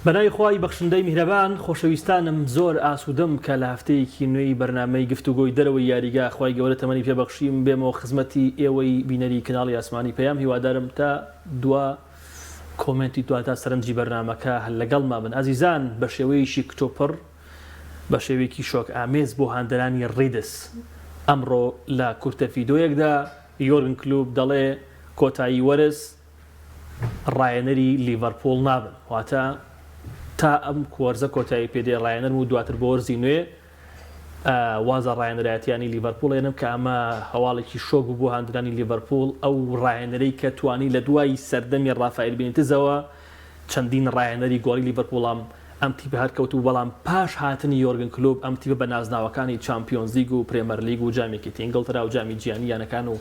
بەناوی خوای بەخشندەی میهرەبان خۆشەویستانم زۆر ئاسوودەم کە لە هەفتەیەکی نوێی بەرنامەی گفتوگۆی دەرەوەی یاریگا خوای گەورە تەمەنی پێبەخشیم بێمەوە خزمەتی ئێوەی بینەری کەناڵی ئاسمانی پەیام هیوادارم تا دوا کۆمنتی دواتر سەرنجی بەرنامەکە هەر لەگەڵما بن. ئازیزان بە شێوەیەکی کتۆپڕ بە شێوەیەکی شۆک ئامێز بۆ هاندەرانی ڕیدس ئەمڕۆ لە کورتە ڤیدۆیەکدا یۆرگن کلوپ دەڵێ کۆتایی وەرز ڕایەنەری لیڤەرپۆڵ نابن، واتە تا ئەم کۆرزە کۆتایی پێدێ ڕایەنەر و دواتر بۆ وەرزی نوێ وازە ڕایەنەرایەتیانی لیڤەرپۆڵ ێنم کە ئەمە هەواڵێکی شۆک بوو بۆ هاندرانی لیڤەرپۆڵ ئەو ڕایەنەرەی کە توانی لە دوای سەردەمی ڕافایل بێنیتزەوە چەندین ڕایەنەری گۆڵی لیڤەرپۆڵ ئەم تیپە هەرکەوتو، بەڵام پاش هاتنی یۆرگن کلوپ ئەم تیپە بە نازناوەکانی چامپیۆنز لیگ و پرێمەر لیگ و جامێکی ئینگڵترا و جامی جیهانی یانەکان و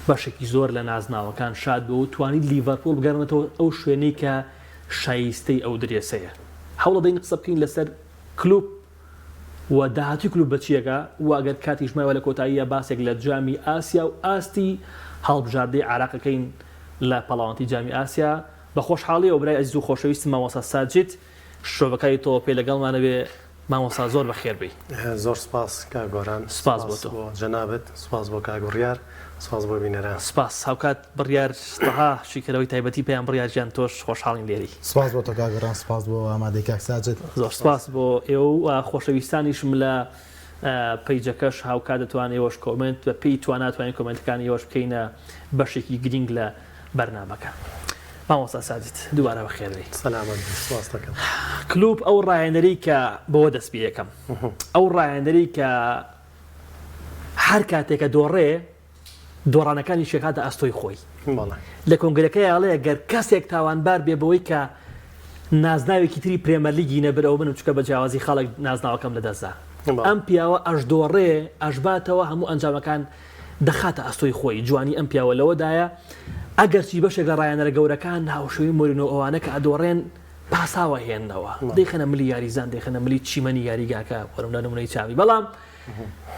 بەشێکی زۆر لە نازناوەکان شاد بوو و توانی لیڤەرپۆڵ بگەڕێنێتەوە ئەو شوێنەی کە شایستەی ئەو درێسەیە. هەوڵە دەین قسە بکەین لەسەر کلوپ و داهاتی کلوپ بەچیەکە و ئەگەر کاتیش مایوە لە کۆتاییە باسێک لە جامی ئاسیا و ئاستی هەڵبژاردەی عێراقەکەین لە پەڵاوانتی جامی ئاسیا. بە خۆشحاڵی ئەو برای ئەزیز و خۆشەویست مامۆستا ساجد شۆڤەکەی تۆ پێ لەگەڵمانە بێ. مامۆستا زۆر بەخێر بێی. زۆر سپاس کاگۆران، سپاس بۆ تۆ جەنابەت، سپاس بۆ کاگوڕیار، سپاس بۆ بینەران. سپاس هاوکات بڕیار ستەها شیکەرەوەی تایبەتی پێیان بڕیارجیان تۆش خۆشحاڵین لێری. سپاس بۆ تۆ کاگۆران، سپاس بۆ ئامادەی کاک ساجد، زۆر سپاس بۆ ئێوە و خۆشەویستانیشم لە پەیجەکەش هاوکات دەتوان ئێوەش کۆمنت بە پێی تواناتوانین کۆمنتەکانی ئێوەش بکەینە بەشێکی گرنگ لە بەرنامەکە. مامۆستا ساجد دووبارە بەخێر بێیت. سەلامەت، سپاس دەکەم. کلوپ ئەو ڕایەنەری کە بۆ دەست پێ یەکەم، ئەو ڕایەنەری کە هەر کاتێکە دۆڕێ دۆڕانەکانی شێکاتە ئەستۆی خۆی لە کۆنگرەکە یاڵەیە گەر کەسێک تاوانبار بێ بەوەی کە نازناوێکی تری پرێمەر لیگی نەبرەوە بن و چکە بە جیاوازی خەڵک نازناوەکەم لەدەستدا ئەم پیاوە ئەش دۆڕێ ئەشباتەوە هەموو ئەنجامەکان دەخاتە ئەستۆی خۆی. جوانی ئەم پیاوە لەوەدایە ئەگەرچی بەشێک لە ڕایەنەرە گەورەکان ناوشەوەی مۆرینۆ ئەوانە کە ئەدۆڕێن پاساوە هێننەوە دەیخەنە ملی یاریزان، دەیخەنە ملی چیمەنی یاریگاکە وەرم لە نمونەی چاوی. بەڵام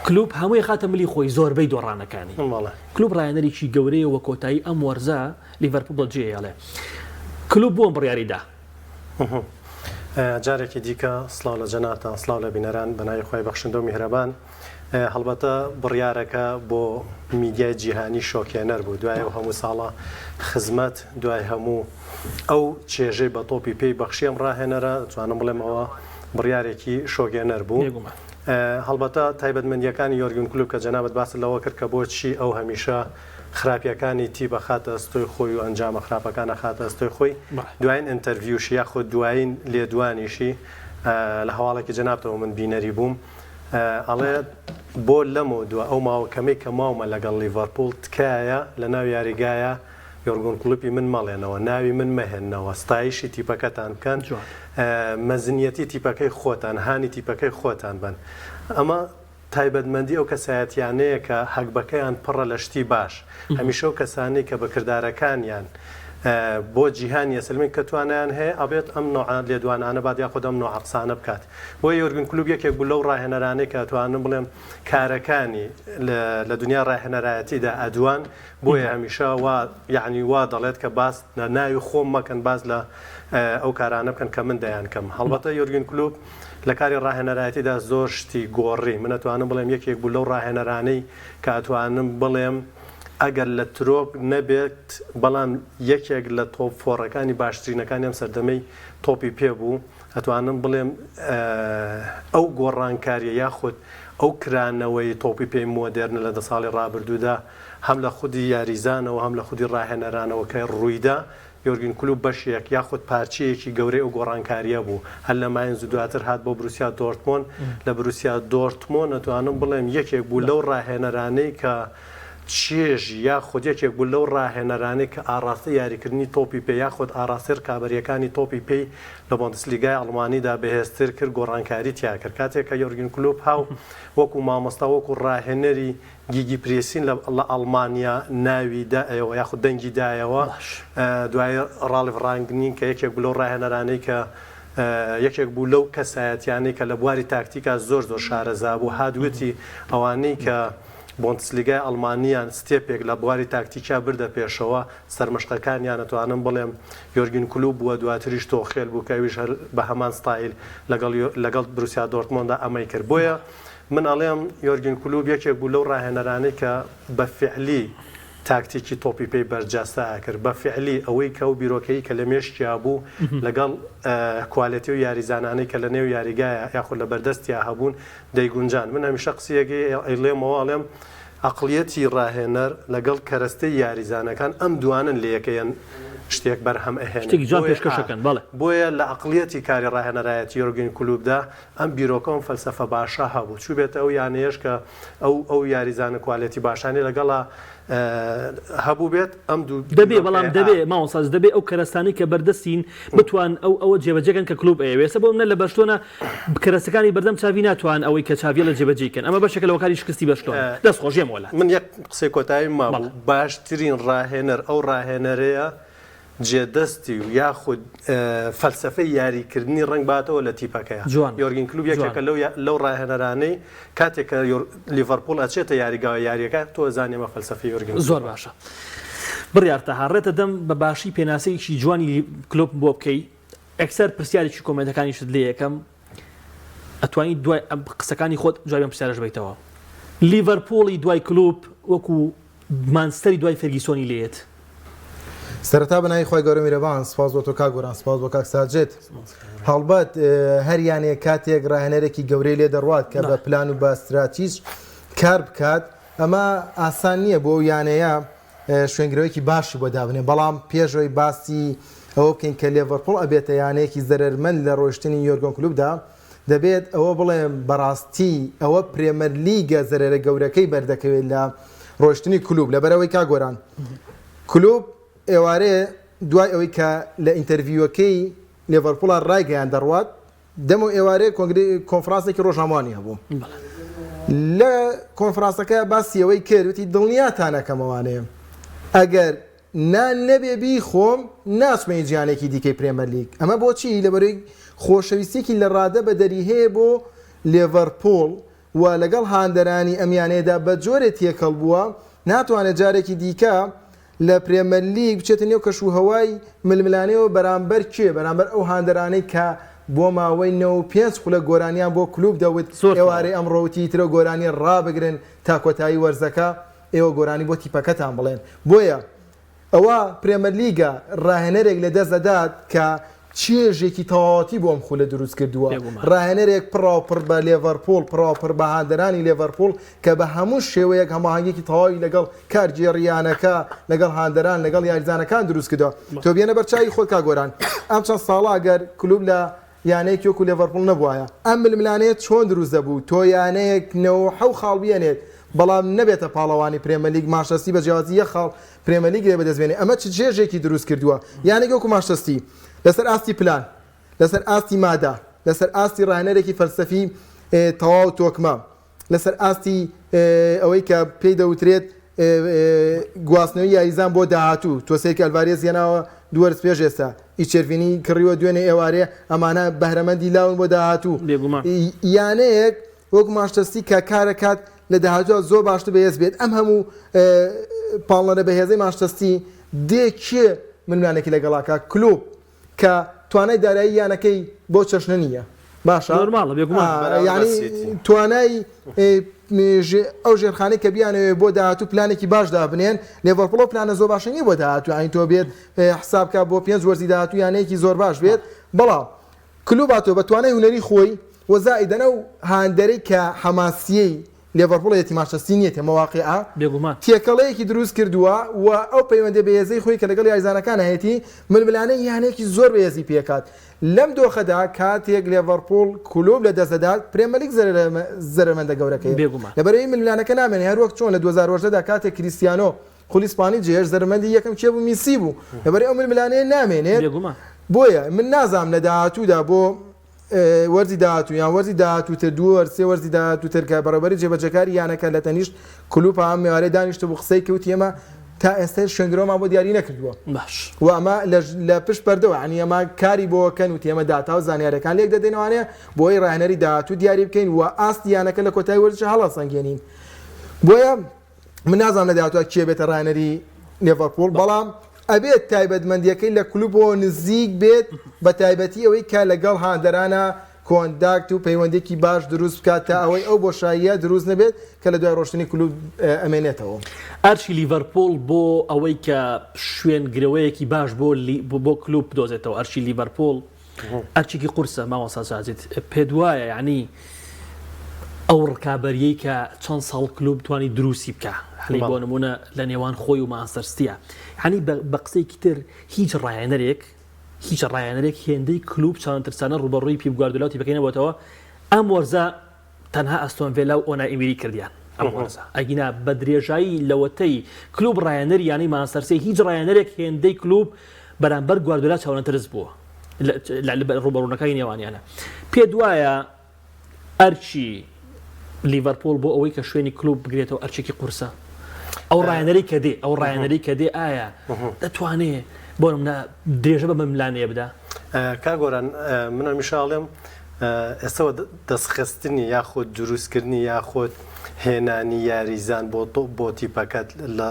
کلوپ هەمووی خاتە ملی خۆی زۆربەی دۆڕانەکانی. کلوپ ڕایەنەرێکی گەورەیە وە کۆتایی ئەم وەرزە لیڤەرپۆڵ جێیاڵێ. کلوپ بۆم بڕیاریدا. جارێکی دیکە سڵاو لە جەنابتان، سڵاو لە بینەران بەناوی خوای بەخشندە و میهرەبان. هەڵبەتە بڕیارەکە بۆ میدیای جیهانی شۆکێنەر بوو دوای هەموو ساڵە خزمەت، دوای هەموو ئەو چێژەی بە تۆپی پێی بەخشیم ڕاهێنەرە توانم بڵێم ئەوە بڕیارێکی شۆکێنەر بوو. هەڵبەتە تایبەتمەندیەکانی یۆرگن کلوپ کە جەنابەت باس لەوە کرد کە بۆچی ئەو هەمیشە خراپیەکانی تی بەخاتە ئەستۆی خۆی و ئەنجامە خراپەکانە خاتە ئەستۆی خۆی. دوایین ئینتەرویوشی یاخود دوایین لێدوانیشی لە هەواڵێکی جەنابەتەوە من بینەری بووم ئەڵێ بۆ لەمە دووە ئەو ماوەکەمەی کە ماومە لەگەڵ لیڤەرپۆڵ تکایە لە ناو یاریگایە یۆرگن کلوپی من مەڵێنەوە، ناوی من مەهێننەوە، ستایشی تیپەکەتان بکەن، مەزنیەتی تیپەکەی خۆتان، هانی تیپەکەی خۆتان بن. ئەمە تایبەتمەندی ئەو کەسایەتیانەیە کە هەکبەکەیان پڕە لە شتی باش. هەمیشە ئەو کەسانی کە بەکردارەکانیان بۆ جیهانی ئەسلمی کە توانیان هەیە ئەبێت ئەم نوع لێدوانانە بعد یاخود ئەم نوع قسانە بکات. بۆ یۆرگن کلوپ یەکێک بوو لەو ڕاهێنەرانەی کە توانم بڵێم کارەکانی لە دنیا ڕاهێنەرایەتیدا ئەدوان، بۆیە هەمیشە یعنی وا دەڵێت کە باس ناوی خۆم مەکەن، باز لە ئەو کارانە بکەن کە من دەیان کەم. هەڵبەتە یۆرگن کلوپ لە کاری ڕاهێنەرایەتیدا زۆر شتی گۆڕی. من ئەتوانم بڵێم یەکێک بوو لەو ڕاهێنەرانەی کە ئەتوانم بڵێم ئەگەر لە ترۆپ نەبێت بەڵام یەکێک لە تۆپ فۆڕەکانی باشترینەکانی ئەم سەردەمەی تۆپی پێبوو، ئەتوانم بڵێم ئەو گۆڕانکاریە یاخود ئەو کرانەوەی تۆپی پێی مۆدێرنە لە 10 ساڵی ڕابردوودا هەم لە خودی یاریزانەوە هەم لە خودی ڕاهێنەرانەوە کە ڕوویدا یۆرگن کلوپ بەشێک یاخود پارچەیەکی گەورەی ئەو گۆڕانکاریە بوو. هەر لە ماینز دواتر هات بۆ بروسیا دۆرتمۆند، لە بروسیا دۆرتمۆند ئەتوانم بڵێم یەکێک بوو لەو ڕاهێنەرانەی کە چێژی یاخود یەکێک بوو لەو ڕاهێنەرانەی کە ئاڕاستە یاریکردنی تۆپی پێ یاخود ئاراستر کابەریەکانی تۆپی پێی لە بۆندسلیگای ئەڵمانیدا بەهێزتر کرد، گۆڕانکاری تیا کرد. کاتێک کە یۆرگن کلوپ هاو وەکو مامۆستا وەکو ڕاهێنەری گیگی پرێسین لە ئەڵمانیا ناویدا ئەوە یاخود دەنگی دایەوە، دوای ڕالیڤ ڕانگنین کە یەکێک بوو لەو ڕاهێنەرانەی کە یەکێک بوو لەو کەسایەتیانەی کە لە بواری تاکتیکا زۆر شارەزا بوو، هادووەتی ئەوانەی کە بۆندسلیگای ئەڵمانیان ستێپێک لە بواری تاکتیکیا بردە پێشەوە سەرمەشقەکانیان ئەتوانم بڵێم یۆرگن کلوپ بووە دواتریش تۆخێل بوو کەویش بە هەمان ستایل لەگەڵ بروسیا دۆرتمۆندا ئەمەی کرد بۆیە من ئەڵێم یۆرگن کلوپ یەکێک بوو لەو ڕاهێنەرانەی کە بە فعلی تاکتیکی تۆپی پێی بەرجەستە کرد بە فعلی ئەوەی کە و بیرۆکەی کە لە مێشتیا بوو لەگەڵ کوالەتی و یاریزانانەی کە لە نێو یاریگایە یاخود لە بەردەستیا هەبوون دەیگونجان من هەمیشە قسەیەکی ئەیڵێمەوە ئەڵێم عەقڵیەتی ڕاهێنەر لەگەڵ کەرەستەی یاریزانەکان ئەم دوانن لە یەکەیەن شتێک بەرهەم ئەهێن بۆیە لە عەقڵیەتی کاری ڕاهێنەرایەتی یۆرگن کلوپدا ئەم بیرۆکە و فەلسەفە باشە هەبوو چوو بێتە ئەو یانەیەش کە ئەو یاریزانە کوالەتی باشانی لەگەڵا هەبوو بێت ئەم دوو دەبێ بەڵام دەبێ ماوەساز دەبێ ئەو کەرەستانی کە بەردەستین بتوان ئەوە جێبەجێکن کە کلوب ئەوێسە بۆ منە لە بەشتۆنە کەرەستەکانی بەردەم چاوی ناتوان ئەوەی کە چاویە لە جێبەجێکن ئەمە بەشێکە لەوەکاری شکستی بەشتۆن دەست خۆشیێم وڵات من یەک قسەی کۆتایی مابوو باشترین ڕاهێنەر ئەو ڕاهێنەرەیە جێدەستی و یاخود فەلسەفەی یاریکردنی ڕنگ باتەوە لە تیپەکەیە یۆرگن کلوپ یەکێکە لەو ڕاهێنەرانەی کاتێک کە لیڤەرپوڵ ئەچێتە یاریگاوە یاریەکە تۆ زانیمە فەلسەفەی یۆرگن زۆر باشە بڕیارتە هاڕێتە دەم بە باشی پێناسەیەکی جوانی کلوپ بۆ بکەی ئەکسەر پرسیارێکی کۆمنتەکانیشت لێ یەکەم ئەتوانی دوای قسەکانی خۆت جوای پرسیارەش بیتەوە لیڤەرپوڵی دوای کلوپ وەکو مانستەری دوای فەرگیسۆنی لێت سەرەتا بەناوی خۆی گەورە میرەبان سپاس بۆ تۆ کاک گۆران سپاس بۆ کاک ساجد هەڵبەت هەریانێ کاتێک ڕاهێنەرێکی گەورەی لێ دەڕوات کە بە پلان و بە استراتیژ کار بکات ئەمە ئاسان نییە بۆ ئەو یانەیە شوێنگرەوەیکی باشی بۆ دابنێ بەڵام پێشەوەی باسی ئەوە بکەین کە لیڤەرپوڵ ئەبێتە یانەیەکی زەرمەند لە ڕۆیشتنی یۆرگن کلوپدا دەبێت ئەوە بڵێم بەڕاستی ئەوە پرێمەر لیگە زەرەرە گەورەکەی بەردەکەوێت لە ڕۆیشتنی کلوپ لەبەرەوەی کاک گۆران کلوپ ئێوارێ دوای ئەوەی کە لە ئینتەرویوەکەی لیڤەرپوڵ ڕایگەیان دەڕوات دەم و ئێوارێ کۆنفرانسێکی ڕۆژهەمووانی هەبوو لە کۆنفرانسەکە باسی ئەوەی کردوتی دڵنیاتانەکەمەوانەیە ئەگەر نان نەبێ بیخۆم ناچمەی گیانێکی دیکەی پرێمەر لیگ ئەمە بۆچی لەبەرەوەی خۆشەویستێکی لە ڕادە بە دەری هەیە بۆ لیڤەرپوڵ و لەگەڵ هاندەرانی ئەمیانەیەدا بە جۆرێ تێکەڵ بووە ناتوانێت جارێکی دیکە لە پرێمەر لیگ بچێتە نێو کەشوهەوای ململانەوە بەرامبەر بەرامبەر ئەو هاندەرانەی کە بۆ ماوەی 95 خولە گۆرانیان بۆ کلوب دەوت ئێوارەی ئەمڕۆوتی ترە گۆرانی ڕابگرن تا کۆتایی وەرزەکە ئێوە گۆرانی بۆ تیپەکەتان بڵێن بۆیە ئەوە پرێمەر لیگە ڕاهێنەرێک لە دەست دەدات کە چێژێکی تەواوەتی بۆ ئەم خولە دروست کردووە ڕاهێنەرێک پڕاوپڕ بە لیڤەرپوڵ پڕاوپڕ بە هاندەرانی لیڤەرپوڵ کە بە هەموو شێوەیەک هەماهنگێکی تەواوی لەگەڵ کارگێڕیانەکە لەگەڵ هاندەران لەگەڵ یاریزانەکان دروست کردووە تۆ بێنە بەرچاوی خۆت کاک گۆران ئەم چەند ساڵە ئەگەر کلوب لە یانەیەک وەکو لیڤەرپوڵ نەبووایە ئەم ململانەیە چۆن دروست دەبوو تۆ یانەیەک 97 خاڵ بێنێت بەڵام نەبێتە پاڵەوانی پرێمەر لیگ ماشەستی بە جیاوازی یەک خاڵ پرێمەر لیگ لێ بەدەستبێنێ ئەمە چ جێژێکی دروست کردووە یانێک وەکو ماشەستی لەسەر ئاستی پلان لەسەر ئاستی مادا لەسەر ئاستی ڕاهێنەرێکی فەلسەفی تەواو تۆکمە لەسەر ئاستی ئەوەی کە پێی دەوترێت گواستنەوەی یاریزان بۆ داهاتوو تۆسێکی ئەلڤارێز هێناوە دووەرز پێش ئێستا ئیچێرڤینی کڕیوە دوێنێ ئێوارێ ئەمانە بەهرەمەندی لاون بۆ داهاتوو یانەیەک وەکو ماشتەستی کە کارەکات لە داهاتووە زۆر باشتر بەهێز بێت ئەم هەموو پاڵنەرە بەهێزەی ماشتەستی دێکێ منوانێکی لەگەڵاکە کلوب کە توانای دارایی یانەکەی بۆ چەشنە نییە باشە ینی توانای ئەو ژێرخانەی کە بیانەوێ بۆ داهاتوو پلانێکی باش دابنێن لیڤەرپوڵ پلانە زۆر باشە نیە بۆ داهاتوو ئاین تۆ بێت حسابکە بۆ 5 وەرزی داهاتوو یانەیەکی زۆر باش بێت بەڵام کلوب هاتۆ بە توانای هونەری خۆی وەزائیدەنە و هاندەرەی کە حەماسیەی لیڤەرپوڵ یەتی ماشەستی نیەتێ مەواقعە تێکەڵەیەکی دروست کردووە و ئەو پەیوەندی بەهێزەی خۆی کە لەگەڵ یاریزانەکان هەیەتی ململانەی یانەیەکی زۆر بەهێزی پێکات لەم دۆخەدا کاتێک لیڤەرپوڵ کلوب لە دەستدات پرێمەر لیگ زەرمەندە گەورەکەی لەبەرەوەی ململانەکە نامێنێ هەر وەک چۆن لە 2010دا کاتێک کریستیانۆ خولی اسپانی جێژ زەرمەندی یەکەم کێ بوو میسی بوو لەبەرەوەی ئەو ململانەیە نامێنێت بۆیە من نازام لە داهاتوودا بۆ وەرزی داهاتوو یان وەرزی داهاتووتر دوو سێ وەرزی داهاتووتر کە بەڕێوەبەری جێبەجەکاری یانەکە لە تەنیشت کلوپ هەم میوارەی دانیشتە بوو قسەی کەوت ئێمە تا ئێستا شوێنگرەوەمان بۆ دیاری نەکردووە باش و ئەمە لە پشت پەردەوە عنی ئەمە کاری بۆکەن و تێمە داتا و زانیارەکان لێک دەدەینەوانەیە بۆی ڕاهێنەری داهاتوو دیاری بکەین و ئاستی یانەکە لە کۆتایی وەرزش هەڵەسەنگێنین بۆیە من نازانم لە داهاتوە کێ بێتە ڕاهێنەری لیڤەرپۆڵ بەڵام ئەبێت تایبەتمەندیەکەی لە کلوب بۆ نزیک بێت بە تایبەتی ئەوەی کا لەگەڵ هاندەرانە کۆنداکت و پەیوەندێکی باش دروست بکات تا ئەوەی ئەو بۆشاییە دروست نەبێت کە لە دوای ڕۆشتنی کلوب ئەمێنێتەوە. ئەرچی لیڤەرپۆڵ بۆ ئەوەی کە شوێن گرەوەیەکی باش بۆ کلوب بدۆزێتەوە ئەرچی لیڤەرپۆڵ ئەرچێکی قورسە ماوەسا سازیت پێ دوایە یعنی ئەو ڕکابەریەی کە چەند ساڵ کلوب توانی دروستی بکە حلی بۆ نمونە لە نێوان خۆی و مانسەرستیە ینی بە قسەیەکی تر هیچ ڕایەنەرێک هێندەی کلوب چاندترسانە ڕوبەڕووی پیپ گواردیۆلا بکەینەوەتەوە ئەم وەرزە تەنها ئەستۆن ڤیلا و ئۆنای ئیمری کردیان ئەم وەرزە ئەگینا بە درێژایی لەوەتەی کلوب ڕایەنەری یانی مانسەرسی هیچ ڕایەنەرێک هێندەی کلوب بەرامبەر گواردیۆلا چاونەترس بووە ڕوبەڕوونەکەی نێوانیانە پێ دوایە ئەرچی لیڤەرپۆڵ بۆ ئەوەی کە شوێنی کلوب بگرێتەوە ئەرچێکی قورسە ئەو ڕایەنەری کە دێ ئایا دەتوانێت بۆ درێژە بە مەملانەیە بدا کاگۆران من هەمیشاڵێم ئێستەوە دەستخستنی یاخود دروستکردنی یاخود هێنانی یاریزان بۆ تیپەکەت لە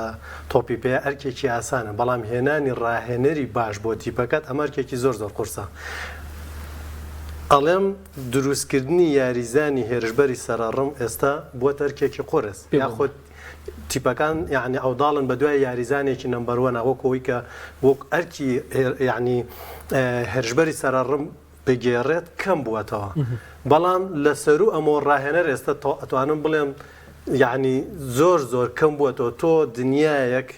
تۆپی پێ ئەرکێکی ئاسانە بەڵام هێنانی ڕاهێنەری باش بۆ تیپەکەت ئەمەرکێکی زۆر قورسە. ئەڵێم دروستکردنی یاریزانی هێرشبەری سەرڕم ئێستا بۆ تەرکێکی قۆرس یاخود تیپەکان یعنی ئەوداڵن بە دوای یاریزانێکی نمبەروەنە وەکەوەی کە وەک ئەرکی یعنی هێرشبەری سەرڕم بگێڕێت کەم بووەتەوە بەڵام لە سەر و ئەمە ڕاهێنەر ئێستا ئەتوانم بڵێم یعنی زۆر کەم بووەتەوە تۆ دنیایەک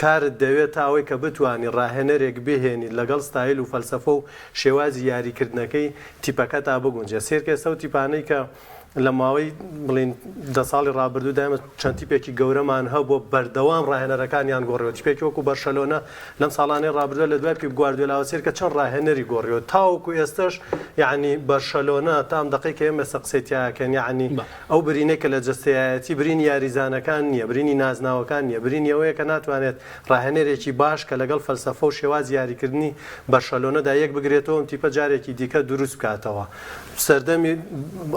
کارت دەوێت تاوەی کە بتوانانی ڕاهێنەرێک بهێنی لەگەڵ ستایل و فەلسەفە و شێوازی یاریکردنەکەی تیپەکە تا بگونجێ سێرکە ئێستا و تیپانەی کە لە ماوەی بڵین 10 ساڵی ڕابردوو دامە چەند تیپێکی گەورەمان هەبوو بەردەوام ڕاهێنەرەکانیان گۆڕیەوە تیپێکی وەکو بەرشەلۆنە لەم ساڵانەی ڕابردووە لە دوای پیپ گواردیۆلاوە سێرکە چەند ڕاهێنەری گۆڕیەوە تاوەکو ئێستش یعنی بەرشەلۆنە تام دقیقە ئێمە قسەیتیاکەن یعنی ئەو برینێک کە لە جستەیەتی برینی یاریزانەکان نییە برینی نازناوەکان نییە برینی ئەوەیە کە ناتوانێت ڕاهێنەرێکی باش کە لەگەڵ فەلسەفە و شێواز یاریکردنی بەرشەلۆنەدا یەک بگرێتەوە تیپە جارێکی دیکە دروست بکاتەوە سەردەمی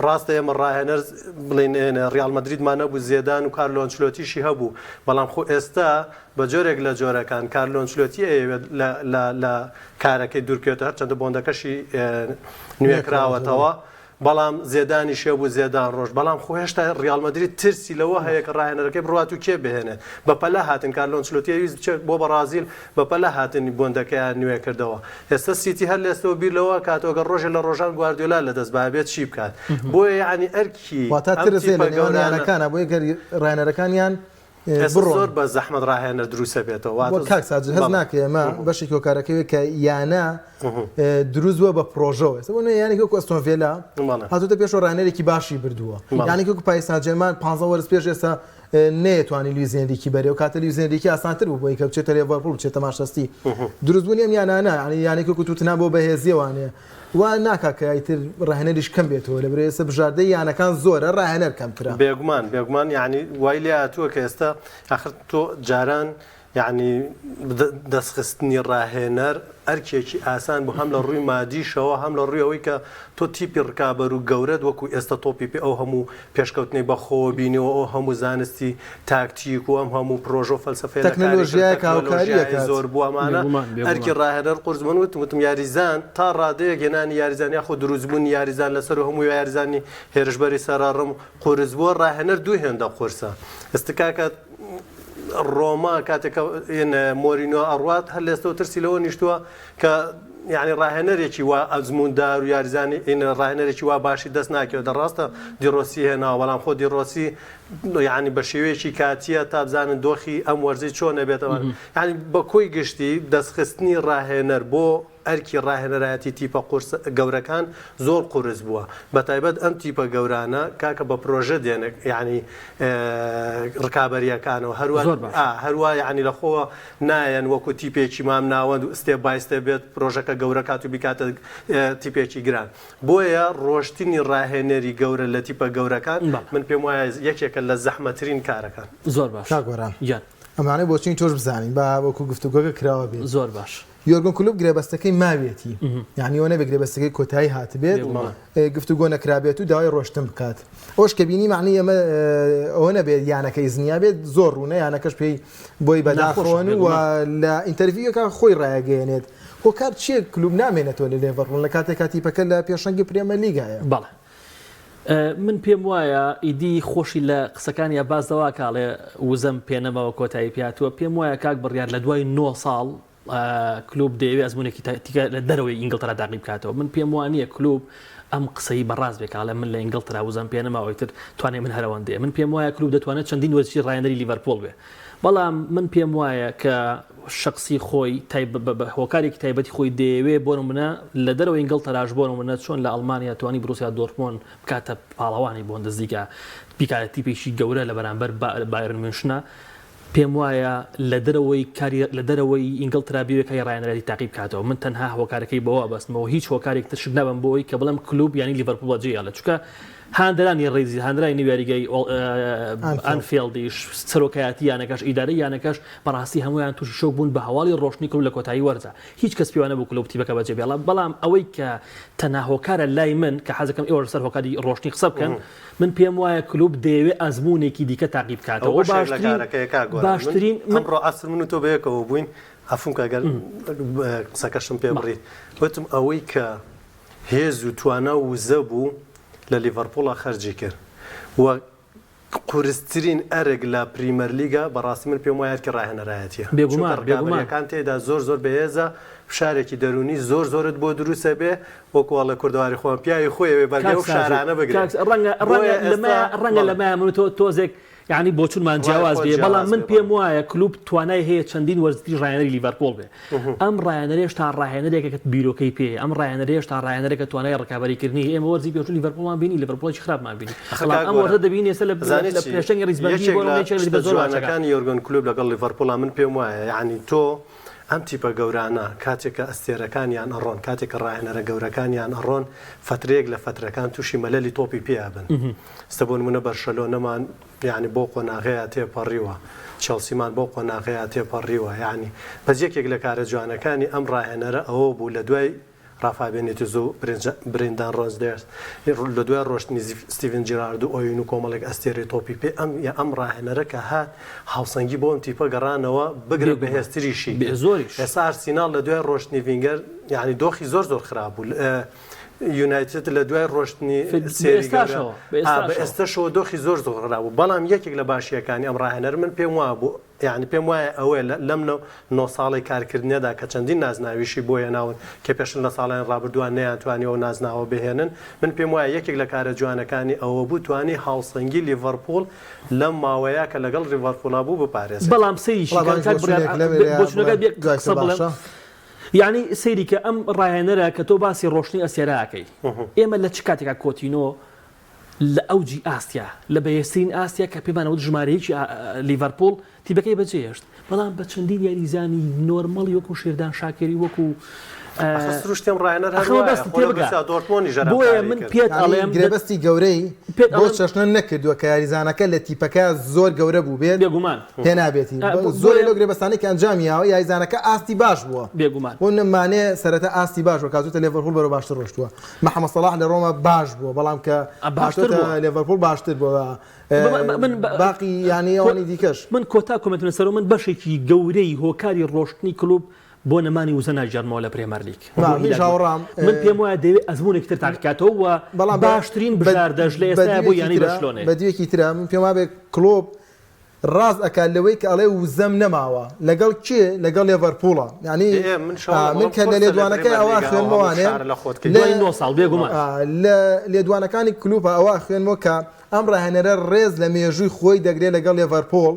ڕاستە ئێمە ڕاهێنەر بڵین ریال مەدریدمان نەبوو زێدان و کارلۆ ئەنچلۆتیشی هەبوو بەڵام خۆ ئێستا بە جۆرێک لە جۆرەکان کارلۆ ئەنچلۆتی ئەوێت لە کارەکەی دوورکێتە هەرچەندە بۆندەکەشی نوێکراوەتەوە بەڵام زێدانی شێ بوو زێدان ڕۆژ بەڵام خۆ هێشتا ریال مەدرید ترسی لەوە هەیە کە ڕاهێنەرەکەی بڕات و کێ بهێنێ بەپەلا هاتن کارلۆ ئەنچلۆتی ویست بچێت بۆ بەرازیل بەپەلا هاتنی بۆندەکەیان نوێ کردەوە ئێستا سیتی هەر لێستەوە بیر لەوە کاتۆگە ڕۆژێ لە ڕۆژان گواردیۆلا لە دەست بابێت چی بکات بۆیە یعنی ئەرکی گەورانەکانە بۆ ڕاهێنەرەکانیان زۆر بە زەحمەت ڕاهێنەر دروستە بێتەوە کاکساج هەز ناکە ئێمە بەشێکی هۆکارەکەوێت کە یانە دروست بووە بە پرۆژەوە ئێستا یانێکی وەکو ئەستۆن ڤیلا هاتووەتە پێشەوە ڕاهێنەرێکی باشی بردووە یانێکی وەکو پاریس سان ژێرمان 15 وەرز پێش ئێستا نەیەتوانی لویزێنێکی بەرێ و کاتە لویزێنێکی ئاسانتر بوو بۆی کە بچێتە لیڤەرپۆڵ بچێتە ماشەستی دروستبوونی ئەم یانانە یانێکی وەکو توتنهام بۆ بەهێزیەوانێ وا ناکا کە ئیتر ڕاهێنەریش کەم بێتەوە لەبەر ئێستا بژاردەی یانەکان زۆرە ڕاهێنەر کەمترە بێگومان یعنی وای لێ هاتووە کە ئێستا آخر تۆ جاران یعنی دەستخستنی ڕاهێنەر ئەرکێکی ئاسان بوو هەم لە ڕووی مادیشەوە هەم لە ڕووی ئەوەی کە تۆ تیپی ڕکابەر و گەورەت وەکو ئێستا تۆپی پێ ئەو هەموو پێشکەوتنی بەخۆ بینەوە ئەو هەموو زانستی تاکتیک و ئەم هەموو پرۆژە و فەلسەفەی تەکنۆلۆژیای کاوکاریەکە زۆر بووە ئەمانە ئەرکی ڕاهێنەر قورس من وتم یاریزان تا ڕادەیە گەنانی یاریزان یاخۆ دروستبوون یاریزان لەسەر هەموو یاریزانی هێرشبەری سەرڕم قورس بووە ڕاهێنەر دوو هێندە قورسە ئێستکاکە ڕۆما کاتێکە مۆرینۆ ئەڕوات هەر لێستەوە ترسی لەوە نیشتووە کە یعنی ڕاهێنەرێکی وا ئەزموندار و یاریزانی ڕاهێنەرێکی وا باشی دەست ناکەوە دەڕاستە دیڕۆسی هێناوە بەڵام خۆ دیڕۆسی یعنی بە شێوەیەکی کاتیە تا بزانن دۆخی ئەم وەرزەی چۆن نەبێتەوە یعنی بە کۆی گشتی دەستخستنی ڕاهێنەر بۆ ئەرکی ڕاهێنەرایەتی تیپە قورس گەورەکان زۆر قورس بووە بە تایبەت ئەم تیپە گەورانە کاکە بە پرۆژە دێنێک یعنی ڕکابەریەکانەوە هەروە یعنی لەخۆوە نایەن وەکو تیپێکی مام ناوەند و ستێ بایستێ بێت پرۆژەکە گەورە کات و بیکاتە تیپێکی گران بۆیە ڕۆشتنی ڕاهێنەری گەورە لە تیپە گەورەکان من پێم وایە یەکێکە لە زەحمەترین کارەکان زۆر باش کاگۆران ئەمانەی بۆچین تۆش بزانین با وەکو گفتوگۆکە کراوە بێت زۆر باش یۆرگن کلوب گرێبەستەکەی ماوێتی یعنی ئەوە نەبێت گرێبەستەکەی کۆتایی هاتبێت گفتوگۆ نەکرابێت و داوای ڕۆشتن بکات ئەوش کە بینی معنی ئەمە ئەوە نەبێت یانەکەی زنیا بێت زۆر ڕوونە یانەکەش پێی بۆی بەداخۆن و لە ئینتەرویوەکە خۆی ڕایگەیەنێت هۆکار چیە کلوب نامێنێتەوە لە لێڤەرپۆل لە کاتێک تیپەکە لە پێشەنگی پرێمە لیگایە بەڵێ من پێم وایە ئیدی خۆشی لە قسەکانی بازەوە کاڵێ وزەم پێنەمەوە کۆتایی پیاتوە پێم وایە کاک بڕیار لە دوای 9 ساڵ کلوب دەیەوێت ئەزمونێکی تیکە لە دەرەوەی ئینگلترا داقی بکاتەوە من پێم وانییە کلوب ئەم قسەی بەڕاست بێت کاڵێ من لە ئینگلترا وزەم پێنەماوەی تر توانێ من هەرەوەندێ من پێم وایە کلوب دەتوانێت چەندین وەرزشی ڕایەندەری لیڤەرپۆل بێ بەڵام من پێم وایە کە شخصی خۆی هۆکارێکی تایبەتی خۆی دەیەوێت بۆ منە لە دەرەوە ئینگلتراش بۆ منە چۆن لە ئەڵمانیا توانی بروسیا دۆرتمۆن بکاتە پاڵەوانی بۆ نزیکە بیکاتە تیپێکی گەورە لە بەرامبەر بایرن میونخ پێم وایە لە دەرەوەی ئینگلترا بێوێکەکەی ڕایەنەری تاقیب بکاتەوە من تەنها هۆکارەکەی بەوە بەستمەوە هیچ هۆکارێک تشک نەبم بۆی کە بڵم کلوب ینی لیڤەرپۆڵ جێیاڵە چونکە هاندرانی ڕێزی هاندرای نیویاریگەی ئەنفیلدیش سەرۆکایەتی یانەکەش ئیدارەی یانەکەش بەڕاستی هەمویان تووشی شۆک بوون بە هەواڵی ڕۆشنی کلوب لە کۆتایی وەرزە هیچ کەس پێوانە بوو کلوب تیپەکە بەجێ بێڵە بەڵام ئەوەی کە تەنها هۆکارە لای من کە حەزەکەم ئێوە سەر هۆکاری ڕۆشنی قسە بکەن من پێم وایە کلوب دەیەوێت ئەزمونێکی دیکە تاقیب بکاتەوە باشترین ئەمڕۆ عەسر من و تۆ بەیەکەوە بووین عەفوم کە قسەکەشم پێ بڕیت وتم ئەوەی کە هێز و توانە وزە بوو لە لیڤەرپۆڵە خەرجی کرد و قورسترین ئەرێک لە پریمەر لیگە بەڕاستی من پێم وایە کە ڕاهێنەرایەتیە بێگومانەکان تێدا زۆر بەهێزە فشارێکی دەرونی زۆرت بۆ دروستە بێ وەکوواڵە کوردەواری خۆم پیاوی خۆیەوێ بەرگە و شارانە بگرێت ڕەنگە لەمایە من تۆزێک یعنی بۆ چونمان جیاواز بێ بەڵام من پێم وایە کلوب توانای هەیە چەندین وەرزی ڕایەنەری لیڤەرپۆڵ بێ ئەم ڕایەنەرێش تا ڕایەنەرێکە بیرۆکەی پێ ئەم ڕایەنەرێش تا ڕایەنەرێکە توانای ڕکابەریکردنی ئێمە وەرزی پێچوو لیڤەرپۆڵمان بینی لیڤەرپۆڵی خراپمان بینی ئەم وەرزە دەبینی ئێستا لە پێشەنگی ڕیزبەندی بۆ جوانەکانی یۆرگن کلوب لەگەڵ لیڤەرپۆڵ من پێم وایە یعنی تۆ ئەم تیپە گەورانە کاتێککە ئەستێرەکانیان ئەڕۆن کاتێککە ڕاهێنەرە گەورەکانیان ئەڕۆن فترێک لە فترەکان تووشی مەلەلی تۆپی پێیابن ستەبوون منە بەرشەلۆنەمان یعنی بۆ قۆناغەیە تێپەڕیوە چەلسیمان بۆ قۆناغەیە تێپەڕیوە یعنی بەس یەکێک لە کارە جوانەکانی ئەم ڕاهێنەرە ئەوە بوو لە دوای ڕافابێنێتی زوو برێندان ڕۆزدێرس لە دوای ڕۆشتنی ستیڤن جیرارد و ئۆین و کۆمەڵێک ئەستێری تۆپی پێ ئەم ڕاهێنەرە کە هات هاوسەنگی بۆ ئەم تیپە گەڕانەوە بگرە بەهێزتریشی زۆریش ئێستا ئارسیناڵ لە دوای ڕۆشتنی ڤینگەر یعنی دۆخی زۆر خراپ بوو یونایتد لە دوای ڕۆشتنی ئێستاشەوە دۆخی زۆر خراپ بوو بەڵام یەکێک لە باشیەکانی ئەم ڕاهێنەر من پێم وا بوو یعنی پێم وایە ئەوەیە لەم 9 ساڵی کارکردنیەدا کە چەندین نازناویشی بۆیە ناون کە پێشن لە ساڵیان ڕابردووان نەیانتوانیەوە نازناوە بهێنن من پێم وایە یەکێک لە کارە جوانەکانی ئەوە بوو توانی هاوسەنگی لیڤەرپۆڵ لەم ماوەیە کە لەگەڵ لیڤەرپۆڵا بوو بپارێزێت بەڵام سەیریشی یعنی سەیری کە ئەم ڕایەنەرە کە تۆ باسی ڕۆشنی ئەسێراکەی ئێمە لە چ کاتێکا کۆتینۆ لە ئەوجی ئاستیا لە بەهێزترین ئاستیا کە پێمانەوە ژمارەیەکی لیڤەرپۆڵ تیپەکەی بەجێهێشت بەڵام بە چەندین یاریزانی نۆرمەڵی وەکو شێردان شاکری وەکو سروشتم ڕایەنەر بۆیە من پێت ئەڵێم گرێبەستی گەورەی بۆ چەشنە نەکردووە کە یاریزانەکە لە تیپەکە زۆر گەورە بوو بێت بێگومان پێ نابێتی زۆر لەو گرێبەستانی کە ئەنجامیاوە یاریزانەکە ئاستی باش بووە بێگومان بۆ نمانێ سەرەتا ئاستی باش بووە کاتوتە لیڤەرپۆڵ بەرەو باشتر ڕۆشتووە محەممەد سەڵاح لە ڕۆمە باش بووە بەڵام کە لیڤەرپۆڵ باشتر بووە باقی یانی ئەوانی دیکەش من کۆتا کۆمنتە سەر من بەشێکی گەورەی هۆکاری ڕۆشتنی کلوب بۆ نەمانی وزە ناژێرمەوە لە پرێمەر لیگ من پێم وایە دەوێت ئەزمونێک تر تاقیکاتەوە و باشترین بژاردەژ لە ئێستا بۆ یانی بەشلۆنێ بەدیوێکی ترە من پێم وابێ کلۆب ڕاز ئەکات لەوەی کە ئەڵێ وزەم نەماوە لەگەڵ کێ لەگەڵ لیڤەرپۆڵە یعنی من کە لە لێدوانەکەی ئەوە خوێنمەوانێ ساڵ بێگومان لە لێدوانەکانی کلوپە ئەوە خوێنمەوە کە ئەم ڕاهێنەرە ڕێز لە مێژووی خۆی دەگرێت لەگەڵ لیڤەرپۆڵ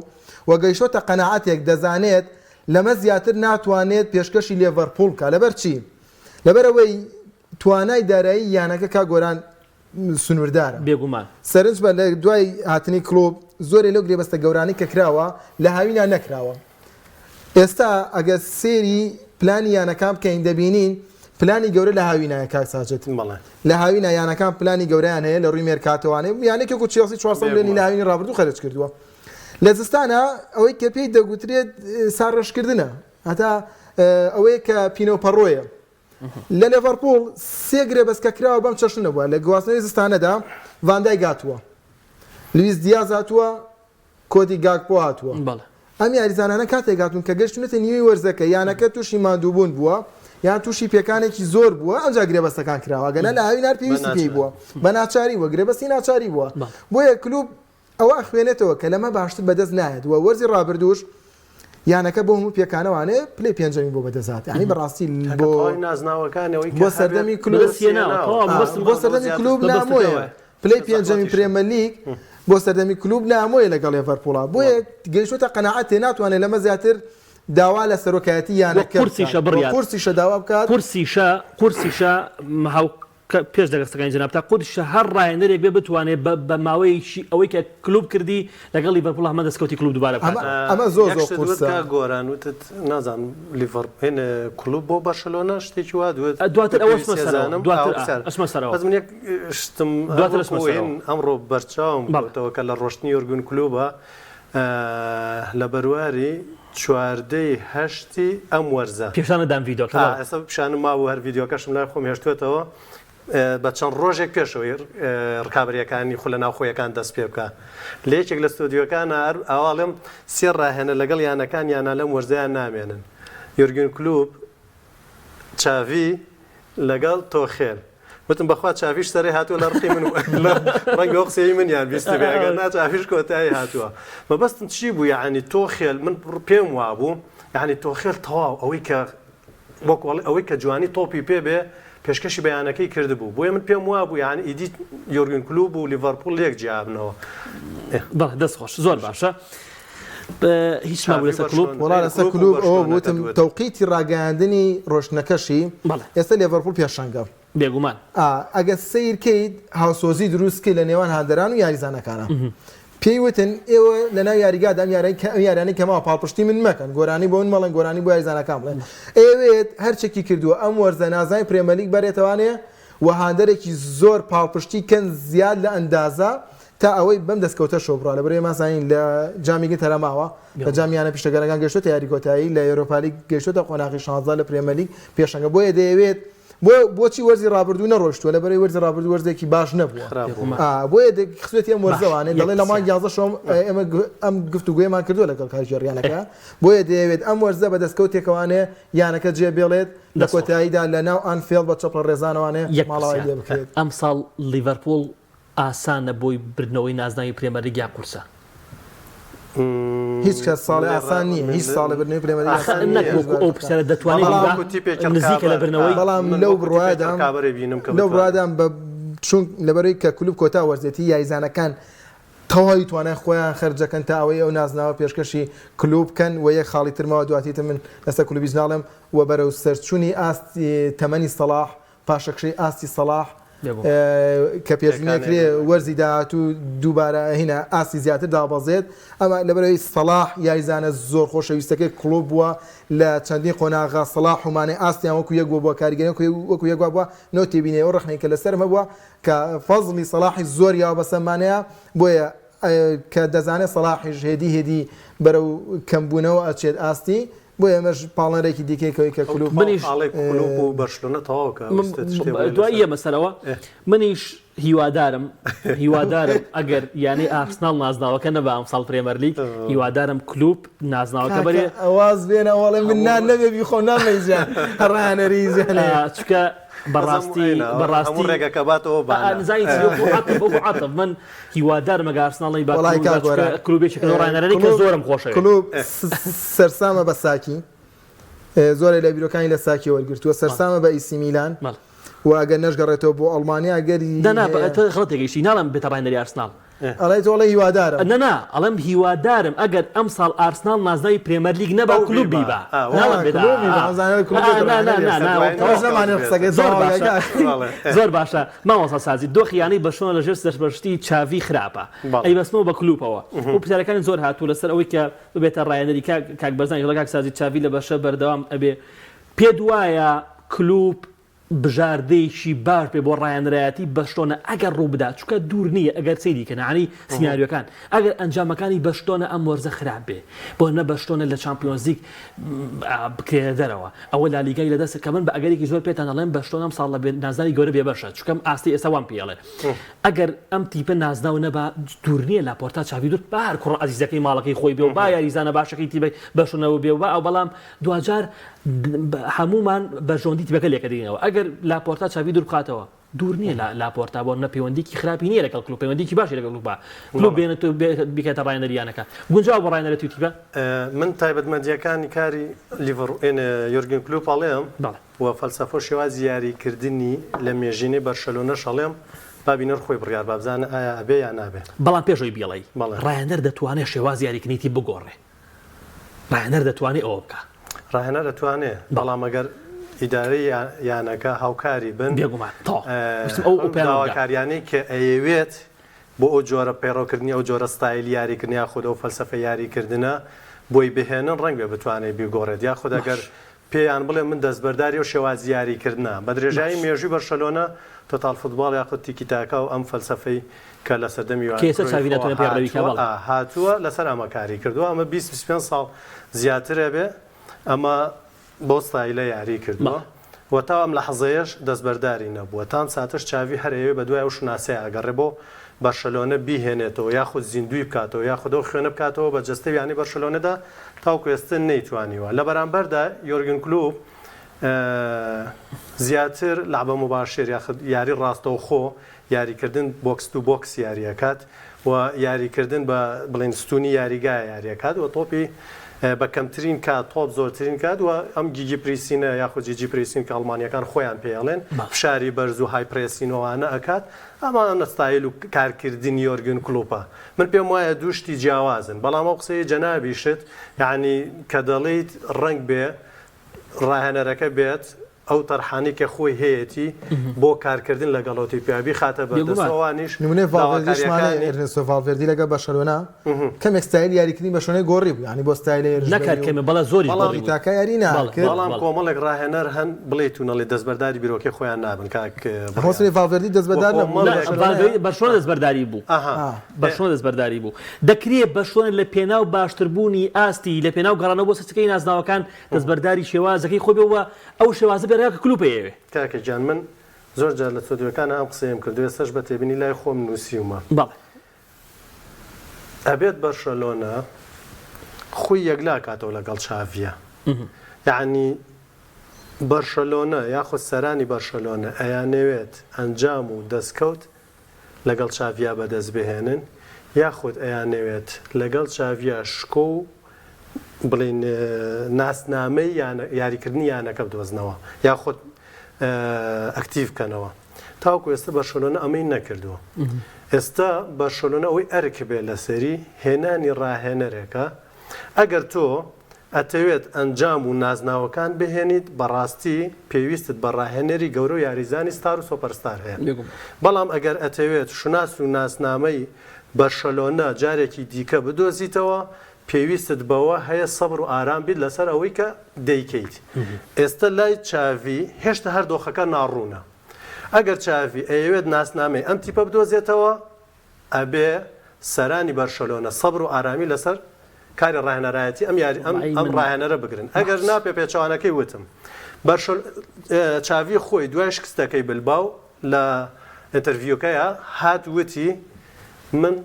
و گەیشتۆتە قەناعەتێک دەزانێت لەمە زیاتر ناتوانێت پێشکەشی لیڤەرپۆڵ بکات لەبەر چی؟ لەبەرەوەی توانای دارایی یانەکە کا گۆران سنووردارە بێگومان سەرنج بە لە دوای هاتنی کلۆب زۆرێ لەو گرێبەستە گەورانی کە کراوە لە هاوینان نەکراوە ئێستا ئەگە سێری پلانی یانەکان بکەین دەبینین پلانی گەورە لە هاوینایە کاک ساجد لە هاوینە یانەکان پلانی گەورەیان هەیە لە ڕووی مێرکاتەوانەیە یانێکێک چێڵسی 400 ملیۆنی لە هاوینی ڕابردوو خەرج کردووە لە زستانە ئەوەی کە پێی دەگوترێت ساڕەشکردنە هەتا ئەوەیە کە پینۆپەڕۆیە لە لێڤەرپۆڵ سێگرێ بەسکە کراوە بەم چەشنە بووە لە گواستنەوەی زستانەدا ڤاندای گاتووە لویس دیاز هاتووە کۆدی گاکپۆ هاتووە ئەم یاریزانانە کاتێک هاتوون کە گەشتونەتە نیوەی وەرزەکە یانەکە تووشی مادووبوون بووە یان تووشی پێکانێکی زۆر بووە ئەمجا گرێبەستەکان کراوە گەنە لە هاوینار پێویستی پێی بووە بە ناچاری وە گرێبەستی ناچاری بووە بۆیە کلوب ئەوە خوێنێتەوە کە لەمە باشتر بەدەست نایێت وە وەرزی ڕابردوش یانەکە بۆ هەموو پێکانەوانێ پلەی پێنجەمی بۆ بەدەزات یعنی بەڕاستی بۆ سەردەمی بۆ سەردەمی کلوب نامۆیە پلەی پێنجەمی پرێمە لیگ بۆ سەردەمی کلوب نامۆیە لەگەڵ لێڤەرپۆڵا بۆیە گەیشتوتە قەناعەت تێ ناتوانێت لەمە زیاتر داوا لە سەرۆکایەتی یانەکە قورسیشە داوا بکات قورسیشە پێش دەگەستەکانی جناب تا قورسیشە هەر ڕاهێنەرێک بێ بتوانێت بە ماوەیەکی ئەوەی کە کلوب کردی لەگەڵ لیڤەرپۆڵ هەمە دەستکەوتی کلوب دووبارە بکات ئەمە زۆر قورسە گۆران وتت نازانم لیڤەرپۆڵ کلوب بۆ بەرشلۆنا شتێکی وا دواتر ئەسمە سەرەوە من یەک شتم ئەمڕۆ بەرچاوم بووتەوە کە لە ڕۆشتنی ئۆرگون کلوبە لە بەرواری چواردەی هەشتی ئەم وەرزە پیشانەدام ڤیدۆکە ئێستا پیشانم ماوە هەر ڤیدۆکەشم لای خۆم هێشتوێتەوە بە چەند ڕۆژێک پێشەوەی ڕکابریەکانی خو لە ناوخۆیەکان دەست پێ بکە لە یەکێک لە ستۆدیۆکانە ئاواڵێم سێ ڕاهێنە لەگەڵ یانەکان یانە لەم وەرزەیان نامێنن یۆرگن کلوب چاڤی لەگەڵ تۆخێل وتم بەخوا چاویش سەرێ هاتووە لە ڕقی من ڕەنگە ئەو قسەی منیان بیستی بێ ئەگەر نا چاویش کۆتایی هاتووە مەبەستم چی بوو یعنی تۆخێل من پێم وابوو یعنی تۆخێل تەواو ئەوەی کە جوانی تۆپی پێ بێ پێشکەشی بەیانەکەی کردبوو بۆیە من پێم وابوو یعنی ئیدی یۆرگن کلوب و لیڤەرپۆڵ یەک جیابنەوە دەست خۆش زۆر باشە هیچ مابوو لەسەر کلوب وڵا لەسەر کلوب ئەوە بوتم تەوقیتی ڕاگەاندنی ڕۆشنەکەشی ئێستا لیڤەرپۆڵ پێشەنگە بێگومان ئەگە سیرکەیت هاوسۆزی دروستکەی لە نێوان هاندەران و یاریزانەکانە پێی وتن ئێوە لەناو یاریگادا یارانی کەماوە پاڵپشتی من مەکەن گۆرانی بۆ من مەڵەن گۆرانی بۆ یاریزانەکان بڵێن ئێوێت هەرچێکی کردووە ئەم وەرزە نازانی پرێمەلیگ بەرێتەوانەیە و هاندەرێکی زۆر پاڵپشتی کەن زیاد لە ئەندازە تا ئەوەی بەم دەستکەوتە شۆبڕا لە بەرەوەی ماساین لە جامیگە تەرەماوە لە جامیانە پیشتەگەرەکان گەشتوتە یاریکۆتایی لە ئێوروپالیگ گەشتوتە قۆناغی 16 لە پرێمەلیگ پێشەنگە بۆیە دەیەوێت بۆچی وەرزی ڕابردوو نەڕۆشتووە لە بەرەوەی وەرزی ڕابردوو وەرزێکی باش نەبووە بۆیە خسوێتی ئەم وەرزەوانێت دەڵێ لە مانگ 11 شۆم ئێمە ئەم گفتوگوێمان کردووە لەگەڵ کاژێریانەکە بۆیە دەیەوێت ئەم وەرزە بە دەستکەوتێکەوەوانێ یانەکە جێبێڵێت لە کۆتاییدا لە ناو ئانفیڵد بە چەپڵ ڕێزانەوانێ ماڵاوی لێ بکرێت ئەم ساڵ لیڤەرپۆڵ ئاسانە بۆی بردنەوەی نازناوی پرێمەلیگ یا قورسە هیچ کەس ساڵی ئاسان نییە هیچ ساڵی بردنەوەی پرێمەلیگ ئەو پرسیارە دەتوانێت نزیکە لە بردنەوەی بەڵام لەو بڕوادام بە چون لەبەرەوەی کە کلوب کۆتا وەرزێتی یاریزانەکان تەواوی توانای خۆیان خەرجەکەن تا ئەوەی ئەو نازناوە پێشکەشی کلوب بکەن و یەک خاڵی ترمەوە دواتیتە من لەسەر کلوبیز ناڵێم و بەرەو سەرچوونی ئاستی تەمەنی سەلاح پاشەکشەی ئاستی سەلاح کە پێشبینیەکرێ وەرزی داهاتوو دووبارە هینە ئاسی زیاتر دابەزێت ئەمە لەبەرەوەی سەلاح یاریزانە زۆر خۆشەویستەکەی کلوب بووە لە چەندین قۆناغا سەلاح ومانێ ئاستیان وەکو یەک بووە کاریگەری وەکو یەک بووە نەوە تێبینێ ئەو ڕخنەی کە لەسەر مەبووە کە فەزڵی سەلاحی زۆر یاوە بەسەمانەیە بۆیە کە دەزانێت سەلاحیش هێدی بەرەو کەمبوونەوە ئەچێت ئاستی بۆ ئێمەش پاڵنەرێکی دیکەی کە کلوب و بەرشلۆنە تەواوکە دوای ئێمەسەرەوە منیش هیوادارم ئەگەر یانەی ئارسناڵ نازناوەکە نەبە ئەم ساڵ پرێمەرلیگ هیوادارم کلوب نازناوەکە بەرێ ئەواز بێنە وەڵێ من نەبێ بیخۆ نامەیزان هەڕانەری زێنێ چکە بەڕاستی ڕێگەکە باتەوە عاتب من هیوادارم ئەگەر ئارسناڵی کلوبێکی ڕاهێنەرێکی کە زۆرم خۆشە کلوب سەرسامە بە ساکی زۆرێ لە بیرۆکانی لە ساکی وەرگرتووە سەرسامە بە ئیسی میلان و ئەگەر نەشگەڕێتەوە بۆ ئەڵمانیا گەری خڵەتێکیشی ناڵم بێتە ڕاهێنەری ئارسناڵ ئەڵێ تۆڵە هیوادارم نەنا ئەڵێم هیوادارم ئەگەر ئەم ساڵ ئارسناڵ نازناوی پرێمەرلیگ نەبا کلوب بیبا زۆر باشە ماوەسا سازی دۆخیانی بەشۆنە لەژێر سەربەشتی چاوی خراپە ئەی بەسمەوە بە کلوبەوە و پرسیارەکانی زۆر هاتوو لەسەر ئەوەی کە ببێتە ڕاهێنەری کاک بەرزانی لە کاک سازی چاوی لە بەشە بەردەوام ئەبێ پێ دوایە کلوب بژاردەیەکی باش بێ بۆ ڕایەنرایەتی بەشتۆنە ئەگەر ڕوو بدات چکە دوور نییە ئەگەر سەیری کەنانی سناریۆکان ئەگەر ئەنجامەکانی بەشتۆنە ئەم وەرزە خراپ بێ بۆ نە بەشتۆنە لە چامپیۆنز لیگ بکرێنە دەرەوە ئەوە لالیگای لەدەست کە من بە ئەگەرێکی زۆر پێتان دەڵێن بەشتۆنە ئەم ساڵ لە نازانی گەورە بێبەشە چکەم ئاستی ئێستا وان پێڵێ ئەگەر ئەم تیپە نازناو نەبا دوور نییە لاپۆرتا چاوی دوور بار کوڕ عزیزەکەی ماڵەکەی خۆی بێ و با یاریزانە باشەکەی تیبەی بەشونەوە بێ و با ئەو بەڵام دوجار هەمومان بەژۆندی تیبەکە لێکەدەینەوە ئەگەر لاپۆرتا چاوی دوور بخاتەوە دوور نییە لاپۆرتا بۆ نە پەیوەندیکی خراپی نییە لەگەڵ کلوب پەیوەندیکی باشی لەگەڵ کلوب کلوب بێنێت بکاتە ڕایەنەریانەکە گونجاو بە ڕایەنەرەتی تیبە من تایبەتمەندیەکانی کاری لیڤەرپول یۆرگن کلوپ ئەڵێم و فەلسەفە شێوازی یاریکردنی لە مێژینەی بەرشەلۆنە شەڵێم بابینەر خۆی بڕیار بابزانە ئایا ئەبێ یان نابێ بەڵام پێشەوەی بێڵی ڕایەنەر دەتوانێت شێوازی یاریکردنیتی بگۆڕێ ڕایەنەر دەتوانێت ئەوە بکە ڕاهێنەر دەتوانێت بەڵام ئەگەر ئیدارەی یانەکە هاوکاری بن بێگومان داواکاریانەی کە ئەیەوێت بۆ ئەو جۆرە پەیڕۆکردنی ئەو جۆرە ستایل یاریکردنی یاخود ئەو فەلسەفە یاریکردنە بۆی بهێنن ڕەنگ بێ بتوانێت بیگۆڕێت یاخود ئەگەر پێیان بڵێ من دەستبەرداری و شێوازی یاریکردنە بە درێژایی مێژووی بەرشەلۆنە تۆتال فوتباڵ یاخود تیکی تاکا و ئەم فەلسەفەی کە لە سەردەمی هاتووە لەسەر ئەمەکاری کردووە ئەمە 25 ساڵ زیاترە بێ ئەمە بۆ ستایلە یاری کردووە و تا ئەم لە حەزەیەش دەستبەرداری نەبووە تام ساتش چاوی هەرەیە بە دوای ئەو شناسەیە ئەگەڕێ بۆ بەرشەلۆنە بیهێنێتەوە یاخود زیندوی بکاتەوە یاخود ئەو خوێنە بکاتەوە بە جەستەویانی بەرشەلۆنەدا تاوکو ئێستا نەیتوانیوە لە بەرامبەردا یۆرگن کلوپ زیاتر لعبە مباشر یاخود یاری ڕاستەوخۆ یاریکردن بۆکس تو بۆکس یاریەکات و یاریکردن بە بڵێن ستونی یاریگای یاریەکات و تۆپی بە کەمترین کات تۆپ زۆرترین کات و ئەم گیگی پریسینە یاخود جیجی پریسین کە ئەڵمانیەکان خۆیان پێڵێن فشاری بەرز و های پرسینەوەوانە ئەکات ئەمانە ستایل و کارکردنی یۆرگن کلوپە من پێم وایە دووشتی جیاوازن بەڵام ئەو قسەی جەنابیشت یعنی کە دەڵێیت ڕەنگ بێ ڕاهێنەرەکە بێت ئەو تەرحانی کە خۆی هەیەی بۆ کارکردن لەگەڵەوەی پیاوی خاتە بەدەستەوەوانیش نمونێ ڤالڤێردی لەگە بەشەلۆنا کەمێک ستایل یاریکردنی بەشۆنەی گۆڕی بوو ینی بۆ ستایلێ نەکات کەمە بەڵام زۆری تاکە یاری ناکرد بەڵام کۆمەڵێک ڕاهێنەر هەن بڵێتونەڵێ دەستبەرداری بیرۆکەی خۆیان نابن هۆسری ڤالڤێردی دەستبەردار بەشۆنە دەستبەرداری بوو بەشۆنە دەستبەرداری بوو دەکرێت بەشۆنە لە پێناو باشتربوونی ئاستی لە پێناو گەڕانەوە بۆ سەچەکەی نازناوەکان دەستبەرداری شێوازەکەی خۆ بێەوە ئەو شێوازە بێرەکە کلوپەیەوێ کاکە جان من زۆر جار لە چۆدوەکانە ئەم قسەیم کردوێ سەش بە تێبینی لای خۆم نووسیومە ئەبێت بەرشەلۆنە خۆی یەکلا کاتەوە لەگەڵ چاڤە یعنی بەرشەلۆنە یاخود سەرانی بەرشەلۆنە ئەیانەوێت ئەنجام و دەستکەوت لەگەڵ چاڤیا بەدەست بهێنن یاخود ئەیانەوێت لەگەڵ چاڤیا شکۆ و بڵین ناسنامەی یاریکردنی یانەکە بدۆزنەوە یاخود ئەکتیڤ بکەنەوە تاوکو ئێستا بەرشەلۆنە ئەمەی نەکردووە ئێستا بەرشەلۆنە ئەوەی ئەرک بێ لەسەری هێنانی ڕاهێنەرێکە ئەگەر تۆ ئەتەوێت ئەنجام و نازناوەکان بهێنیت بەڕاستی پێویستت بە ڕاهێنەری گەورە و یاریزانی ستار و سۆپەرستار هەیە بەڵام ئەگەر ئەتەوێت شناس و ناسنامەی بەرشەلۆنە جارێکی دیکە بدۆزیتەوە پێویستت بەوە هەیە سەبر و ئارام بیت لەسەر ئەوەی کە دەیکەیت ئێستا لای چاوی هێشتا هەردۆخەکە ناڕوونە ئەگەر چاوی ئەیەوێت ناسنامەی ئەم تیپە بدۆزێتەوە ئەبێ سەرانی بەرشەلۆنە سەبر و ئارامی لەسەر کاری ڕاهێنەرایەتی ئەم ڕاهێنەرە بگرن ئەگەر ناپێ پێچوانەکەی وتم چاوی خۆی دوای شکستەکەی بلباو لە ئینتەرویوکەیە هات وتی من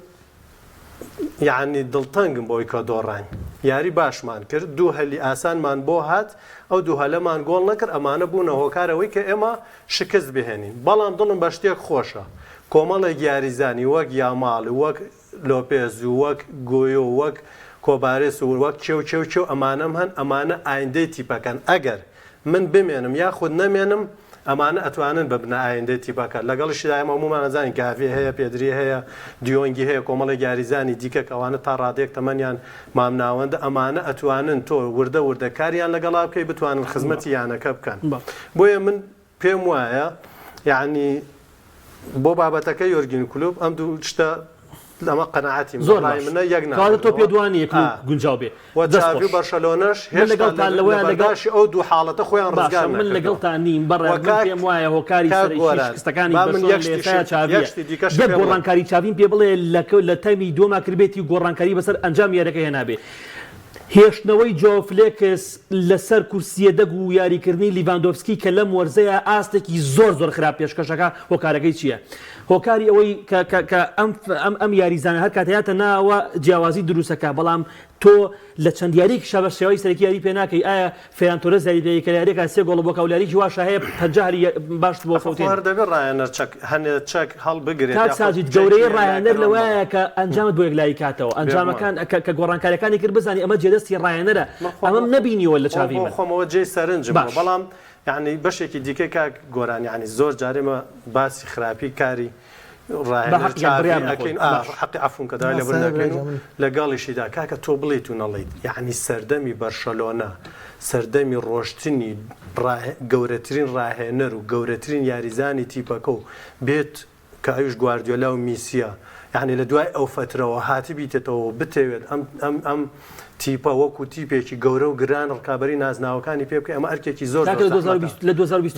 یعنی دڵتەنگم بۆی کە دۆڕان یاری باشمان کرد دوو هەلی ئاسانمان بۆ هات ئەو دوو هەلەمان گۆڵ نەکرد ئەمانە بوونە هۆکارەوەی کە ئێمە شکست بهێنین بەڵام دڵم بە شتێک خۆشە کۆمەڵێک یاریزانی وەک یاماڵ وەک لۆپێز و وەک گۆیۆ وەک کۆبارێس و وەک چێو ئەمانەم هەن ئەمانە ئایندەی تیپەکەن ئەگەر من بمێنم یاخود نەمێنم ئەمانە ئەتوانن بە بنە ئایندەی تیپەکە لەگەڵشیدای هەمومان نەزانین گاڤێ هەیە پێدری هەیە دیۆنگی هەیە کۆمەڵێک یاریزانی دیکە ئەوانە تا ڕادێک تەمەنیان مامناوەندە ئەمانە ئەتوانن تۆ وردە کاریان لەگەڵا بکەی بتوانن خزمەتی یانەکە بکەن بۆیە من پێم وایە یعنی بۆ بابەتەکە یۆرگن کلوپ ئەم دوو شتە لەمە قەنەعەتی زۆر منە یەک کاتە تۆ پێدوانی گونجاو بێ وەچاوی و بەرشەلۆنەش هێشتا لەگەڵداشی ئەو دوو حاڵەتە خۆیان ڕزگار من لەگەڵتان نیم بەڕێ پێم وایە هۆکاری سەرشتەکانی گۆڕانکاری چاوین پێ بڵێ لە تەمی دۆما کردبێتی گۆڕانکاری بەسەر ئەنجام یاریەکە هێنابێ هێشتنەوەی جۆ فلێکس لەسەر کورسیە دەگ و یاریکردنی لیڤاندۆفسکی کە لەم وەرزەیە ئاستێکی زۆر خراپ پێشکەشەکە هۆکارەکەی چییە؟ هۆکاری ئەوەی کە ئەم یاریزانە هەر کاتەیاتە ناوە جیاوازی دروستەکە بەڵام تۆ لە چەند یاریک شەبە شێوەی سەرەکی یاری پێ ناکەی ئایا فێران تۆرە زاریدەیە کە یاریێکە سێ گۆڵ بۆ کەولاریکی واشە هەیە پەنجاری باش بۆ فەوتێن دەبێت ڕایەنەر هەنێ چەک هەڵبگرێت کات ساجید گەورەی ڕایەنەر لەوایە کە ئەنجامت بۆ یەکلایی کاتەوە ئەنجامەکان کە گۆڕانکاریەکانی کرد بزانانی ئەمە جێدەستی ڕایەنەرە ئەمەم نەبینیوە لە چاوی من خۆمەوە جێی سەرنجم بەڵام یعنی بەشێکی دیکەی کاک گۆران یعنی زۆر جارێمە باسی خراپی کاری حقی عفون کەدا لە بەرنەکەین و لەگەڵیشیدا کاکە تۆ بڵیت و نەڵیت یعنی سەردەمی بەرشەلۆنا سەردەمی ڕۆشتنی گەورەترین ڕاهێنەر و گەورەترین یاریزانی تیپەکە و بێت کە ئەوش گواردیۆلا و میسیە یعنی لە دوای ئەو فترەوە هاتی بیتێتەوە بتەوێت ئەم تیپە وەکو تیپێکی گەورە و گران ڕکابەری نازناوەکانی پێ بکە ئەمە ئەرکێکی زۆر لە 2020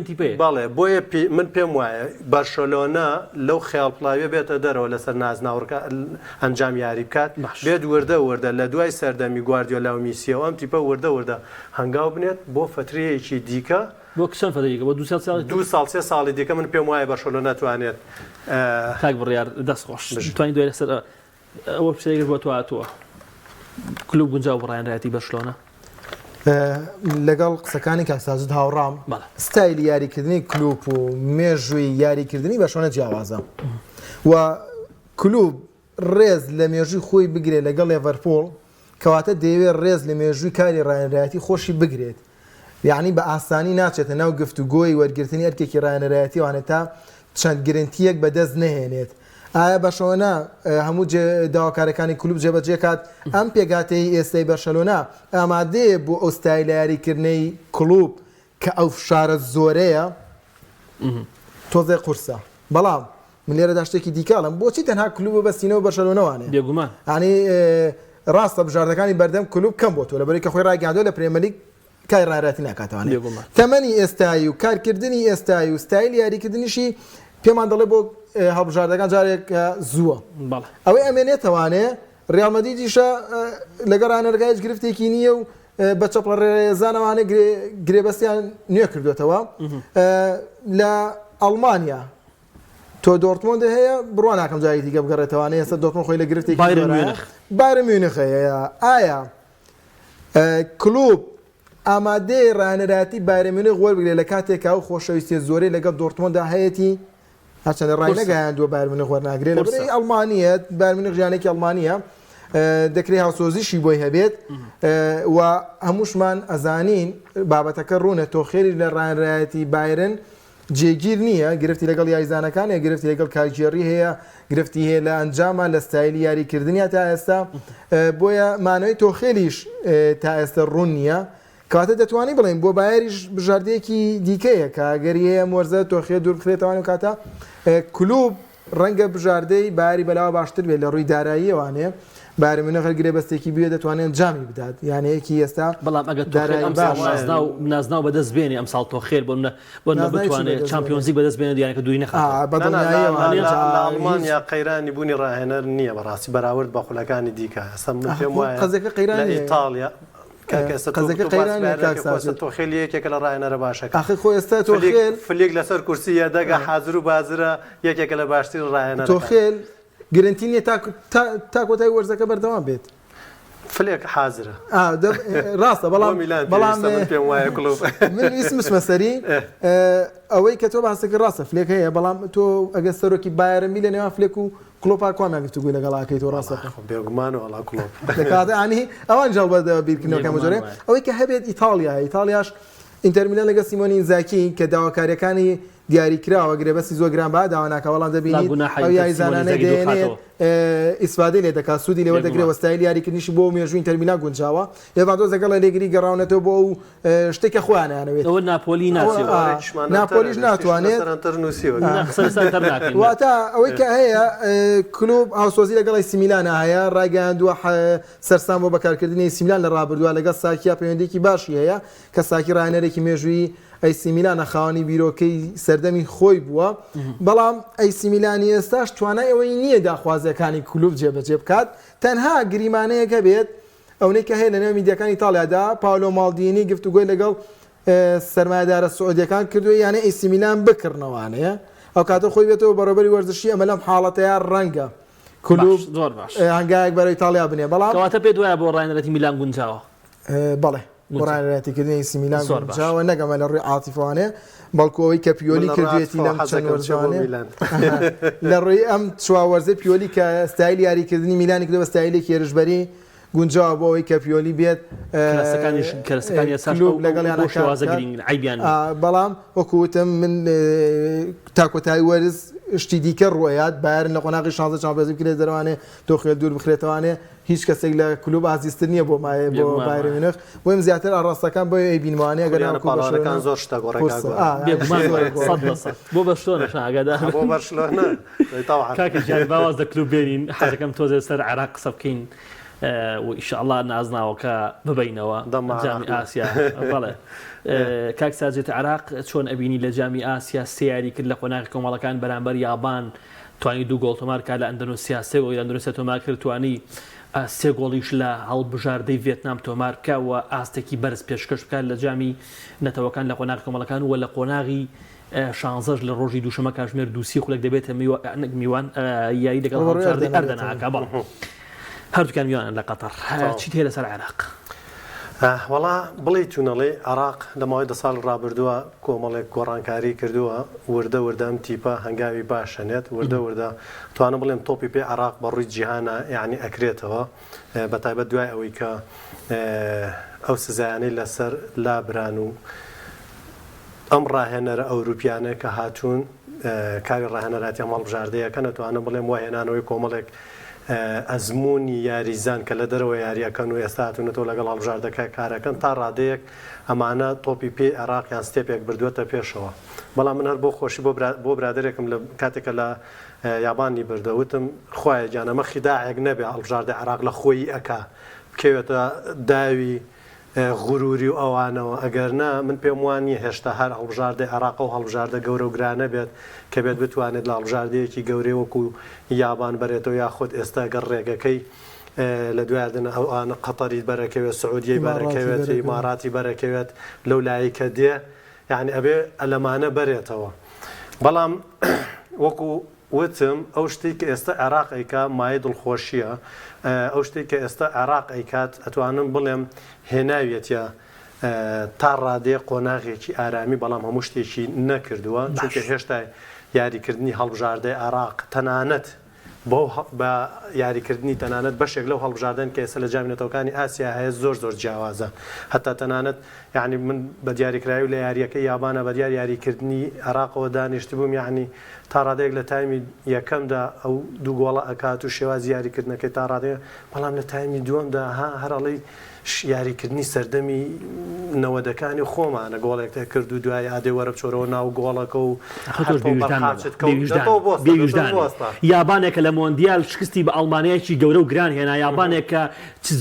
تیپێ بەڵێ بۆیە من پێم وایە بەرشەلۆنا لەو خەیاڵپڵاوێ بێتە دەرەوە لەسەر نازناوڕکە ئەنجام یاری بکات بێت وردە لە دوای سەردەمی گواردیۆلا و میسیەوە ئەم تیپە وردە هەنگاو بنێت بۆ فترەیەکی دیکە بۆ کشان فەدەیەکە بۆ 2 ساڵ 3 ساڵی دیکە من پێم وایە بەرشەلۆنا ناتوانێت کاک بڕیار دەستخۆش توانین دوای لەسەر ئەوە پرسیارێک بۆ تۆ هاتووە کلوب گونجاو بڕایەنراتی بەرشلۆنا لەگەڵ قسەکانی کاکساجد هاوڕام ستایلی یاریکردنی کلوب و مێژووی یاریکردنی بەرشلۆنە جیاوازە و کلوب ڕێز لە مێژووی خۆی بگرێت لەگەڵ لێڤەرپۆڵ کەواتە دەیەوێت ڕێز لە مێژووی کاری ڕایەنراتی خۆشی بگرێت یعنی بە ئاسانی ناچێتە ناو گفتوگۆی وەرگرتنی ئەرکێکی ڕایەنراتی وانێت تا چەند گرنتیەک بەدەست نەهێنێت ئایا بەشەوەنا هەموو داواکارەکانی کلوب جێبەجێ کات ئەم پێگاتەی ئێستای بەرشەلۆنا ئامادەیە بۆ ئەو ستایلە یاریکردنەی کلوب کە ئەو فشارە زۆرەیە تۆزێ قورسە بەڵام من لێرەدا شتێکی دیکەڵم بۆچی تەنها کلوب بەستینەوە بەرشەلۆنەوانێ بێگومان ینی ڕاستە بژاردەکانی بەردەم کلوب کەم بۆ تۆ لەبەرەوەی کە خۆی ڕاگەاندووە لە پرێمەلیگ کای ڕایەنراتی ناکاتەوانێ تەمەنی ئێستایی و کارکردنی ئێستایی و ستایل یاریکردنیشی پێمان دەڵێ بۆ هەڵبژاردەکان جارێک زووە ئەوەی ئەمێنێتەوانێ ڕیال مەدریدیشە لەگەڵ ڕایەنەرگایش گرفتێکی نییە و بە چەپڵە ڕێزانەوانێ گرێبەستیان نوێ کردوێتەوە لە ئەڵمانیا تۆ دۆرتمۆند هەیە بڕوان ناکەم جایی دیگە بگەڕێتەوانێ ئێستا دۆرتمۆند خۆی لە گرفتێکی بایرن میونخ هەیە ئایا کلوب ئامادەی ڕایەنەراتی بایرن میونخ وەربگرێت لە کاتێکا و خۆشەویستی زۆرەی لەگەڵ دۆرتمۆندا هەیەی هەرچەندە ڕای نەگەیاندووە بایرن میونخ وەرناگرێت لەبەرەوەی ئەڵمانیەت بایرن میونخ ژیانێکی ئەڵمانیە دەکرێت هاوسۆزیشی بۆی هەبێت و هەمووشمان ئەزانین بابەتەکە ڕوونە تۆ خێری لە ڕایەنراتی بایرن جێگیر نییە گرفتی لەگەڵ یاریزانەکان هەیە گرفتی لەگەڵ کارگێڕی هەیە گرفتی هەیە لە ئەنجامە لە ستایلی یاریکردنیە تا ئێستا بۆیە مانەوەی تۆخێلیش تا ئێستا ڕوون نییە کاتە دەتوانانی بڵێن بۆ بایریش بژاردەیەکی دیکەیە کە ئەگەریەیە مۆرزە تۆخێ دوور بخرێتەوەوان و کاتە کلوب ڕەنگە بژاردەی باری بەلاوە باشتر بێت لە ڕووی داراییەوانێ بایرن میونخ گرێبەستێکی بێ دەتوانێت جامی بدات یانەیەکی ئێستا بەڵام ئەگەر نازناو بەدەست بێنی ئەم ساڵ تۆخێر بۆ نەبتوانێت چامپیۆنزیک بەدەست بێنێت دیانەکە دوی نەخات ئەڵمانیا قەیرانی بوونی ڕاهێنەر نییە بەڕاستی بەراورد بە خولەکانی دیکە ئەسم من پێم وایە قەزەکە قەیرانی ئیتالیا قەزەکە قەیرانی تۆخێل یەکێکە لە ڕایەنەرە باشەکە ئاخر خۆ ئێستا تۆخێل فلێک لەسەر کورسیە دەگە حازر و بازرە یەکێکە لە باشترین ڕایەنەر تۆخێل گرنتی نییە تا کۆتایی وەرزەکە بەردەوام بێت فلێک حازرە ڕاستە بەڵام پێم وایە کلوب من ویسمە سەری ئەوەی کە تۆ باسەکە ڕاستە فلێک هەیە بەڵام تۆ ئەگە سەرۆکی بایرەمی لە نێوان فلێک و کلۆپا کوامیان گفتوگوی لەگەڵاکەی تۆ ڕاستە بێگومان و هەڵا کلۆپ دەکاتە ئانی ئەوان جاڵ بەدەوە بیرکردنەوەکە مەجۆرێ ئەوەی کە هەبێت ئیتالیا ئیتالیاش ئینتەر میلان لەگە سیمۆنی ئینزاکی کە داواکاریەکانی دیاریکراوە گرێبەسی زۆر گران با داواناکە وەڵام دەبینیت ئەو یاریزانانەی دێنێت ئیسفادەی لێ دەکات سوودی لێوە دەگرێت وەستایل یاریکردنیشی بۆ مێژووی تەرمینا گونجاوە لێڤاندۆز لەگەڵ لێگری گەڕاونەتەوە بۆ ئەو شتێکە خۆیانیانەوێت ئەوە ناپۆلی ناپۆلیش ناتوانێت واتە ئەوەی کە هەیە کلوب هاوسۆزی لەگەڵ ئەی سیمیلانە هەیە ڕاگەیاندووە سەرسان بۆ بەکارکردنی سیمیلان لە ڕابردووە لەگەڵ ساکیا پەیوەندێکی باشی هەیە کە ساکی ڕاهێنەرێکی مێژووی ئەی سیمیلانە خاوەنی بیرۆکەی سەردەمی خۆی بووە بەڵام ئەی سیمیلانی ئێستاش توانای ئەوەی نییە داخوازیەکانی کلوب جێبەجێ بکات تەنها گریمانەیەکە بێت ئەوەی کە هەیە لە نێو میدیەکانی ئیتاڵیادا پاولۆ مالدینی گفتوگۆی لەگەڵ سەرمایەدارە سعودیەکان کردووە یانە ئەی سیمیلان بکردنەوەوانەیە ئەو کاتە خۆی بێتەوە بەڕێوەبەری وەرزشی ئەمە لەم حاڵەتەیە ڕەنگە کلوب زۆر باش هەنگایەک بەرەو ئیتاڵیا بنێ بەڵام کەواتە پێ دوایە بۆ ڕاهێنەرەتی میلان گونجاوە بەڵێ ڕایەتیکردنی سیمیلان گونجاوە نەگەمە لە ڕووی عاتیفوانێ بەڵکۆەوەی کە پیۆلی کردوێتی لەم چەند وەرزانێ لە ڕووی ئەم چواوەرزە پیۆلی کە ستایلی یاریکردنی میلانی کردەوە ستایلێکی هێرشبەری گونجاوە بۆ ئەوەی کە پیۆلی بێت بەڵام وەکوتم من تاکۆتایی وەرز شتی دیکە ڕۆیات بارن لە قۆناغی 16 چامپیۆنز بکرێت دەروانێ دۆخێت دوور بخرێتوانێ هیچ کەسێک لە کلوب ئازیزتر نییە بۆ مایە بۆ بایر مونیخ بۆیم زیاتر ئاڕاستەکان بۆ ئەیبینوانەیە گەرانەکان زۆر شتە بۆ بەشتۆنە ئاگادار بۆ بەرشلۆنە کاکە جیان باواز دە کلوب بێنین حەزەکەم تۆزێ سەر عێراق قسە بکەین وئینشاءالله نازناوەکە ببینەوە جامی ئاسیا بەڵێ کاک ساجێت عێراق چۆن ئەبینی لە جامی ئاسیا سیاری کرد لە قۆناغی کۆمەڵەکان بەرامبەر یابان توانی دوو گۆڵ تۆمار کا لە ئەندەنوسیا سێ گۆڵ لە ئەندەنوسیا تۆمار کرد توانی سێ گۆڵیش لە هەڵبژاردەی ڤێتنام تۆمار بکەوە ئاستێکی بەرز پێشکەش بکات لە جامی نەتەوەکان لە قۆناغی کۆمەڵەکان و لە قۆناغی 16 لە ڕۆژی دووشەمە کاتژمێر دووسی خولێک دەبێتە میوان یاری لەگەڵ هەڵبژاردەی ئەردەناکە بەڵ هەردووکان میوانن لە قەتەر چیت هەیە لەسەر عێراق وەڵا بڵێ چوونەڵێ عێراق لە ماوەی 10 ساڵ ڕابردووە کۆمەڵێک گۆڕانکاری کردووە وردە ئەم تیپە هەنگاوی باشەنێت وردە توانم بڵێم تۆپی پێ عێراق بەڕووی جیهانە یعنی ئەکرێتەوە بەتایبەت دوای ئەوەی کە ئەو سزایانەی لەسەر لابران و ئەم ڕاهێنەرە ئەوروپیانە کە هاتوون کاری ڕاهێنەراتی هەڵبژاردەیەکە نەتوانم بڵێم وای هێنانەوەی کۆمەڵێک ئەزمموی یاریزان کە لە دەرەوە یاریەکەن و ئێستا هاتوونەتەوە لەگەڵ هەڵبژاردەکە کارەکەن تا ڕادەیەک ئەمانە تۆپی پێ عێراقیان ستێپێک بردووەتە پێشەوە بەڵام من هەر بۆ خۆشی بۆ برادێکم لە کاتێکە لە یابانی بردەوتم خوایە جانەمە خیداعێک نەبێ هەڵبژاردە عێراق لە خۆی ئەکا بکەوێتە داوی غروری و ئەوانەوە ئەگەرنا من پێم وانی هێشتا هەر هەڵبژاردە عێراق و هەڵبژاردە گەورە و گرانە بێت کە بێت بتوانێت لە هەڵبژاردەیەکی گەورەی وەکو یابان بەرێتەوە یاخود ئێستا گەڕ ڕێگەکەی لە دوایدنە ئەوانە قەتەری بەرەکەوێت سعودیەی بەرەکەوێت ئیماراتی بەرەکەوێت لەو لای کە دێ یعنی ئەبێ ئەلەمانە بەرێتەوە بەڵام وەکو وتم ئەو شتی کە ئێستا عێراقیکە مای دڵخۆشیە ئەو شتی کە ئێستا عێراقیکات ئەتوانم بڵێم هێناویەتە تا ڕادێ قۆناغێکی ئارامی بەڵام هەموو شتێکی نەکردووە چونکە هێشتا یاریکردنی هەڵبژاردەی عێراق تەنانەت بۆ بە یاریکردنی تەنانەت بەشێک لەو هەڵبژاردن کە ئێستا لە جامێنەتەوەکانی ئاسیا هەیە زۆر جیاوازە هەتا تەنانەت یعنی من بە دیاریکراوی لە یاریەکەی یابانە بە دیار یاریکردنی عێراقەوە دانیشت بووم یعنی تا ڕادەیەک لە تایمی یەکەمدا ئەو دوو گۆڵە ئەکات و شێوازی یاریکردنەکەی تا ڕادەیە بەڵام لە تایمی دووەمدا هەرڵی یاریکردنی سەردەمی نەوەدەکانی خۆمانە گۆڵێکتە کرد و دوای ئادێ وەرە بچۆرەوە ناو گۆڵەکە و یابانێکە لە مۆندیال شکستی بە ئەڵمانیایکی گەورە و گران هێنا یابانێکە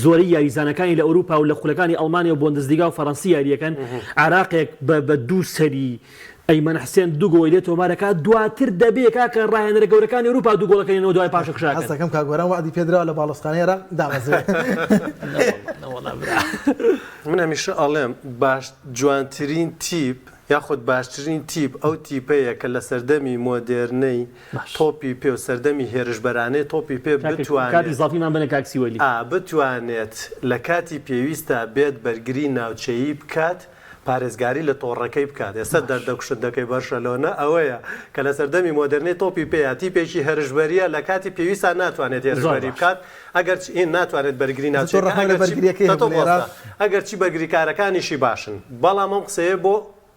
زۆری یاریزانەکانی لە ئەوروپا و لە خولەکانی ئەڵمانیا و بۆندزلیگا و فەڕەنسی یاریەکەن عێراقێک بە دوو سەری ئەیمەن حسێن دوو گۆڵی لێ تۆمارەکە دواتر دەبێ کاکە ڕاهێنەرە گەورەکانی ئەوروپا دوو گۆڵەکەنەوە دوای پاشەکشاکە هەستەکەم کاگۆران وعدی پێدراوە لە باڵستانەیە دامەزێت من هەمیشە ئەڵێم باش جوانترین تیپ یاخود باشترین تیپ ئەو تیپەیە کە لە سەردەمی مۆدێرنەی تۆپی پێ و سەردەمی هێرشبەرانەی تۆپی پێ بتوانێت لە کاتی پێویستە بێت بەرگری ناوچەیی بکات پارێزگاری لە تۆڕەکەی بکات ئێستا دەردەکوشندەکەی بەرشەلۆنە ئەوەیە کە لە سەردەمی مۆدرنی تۆپی پێیاتی پێکی هەرشبەریە لە کاتی پێویستە ناتوانێت هێرشبەری بکات ئەگەر این ناتوانێت بەرگری ئەگەر چی بەرگریکارەکانیشی باشن بەڵام ئەم قسەیە بۆ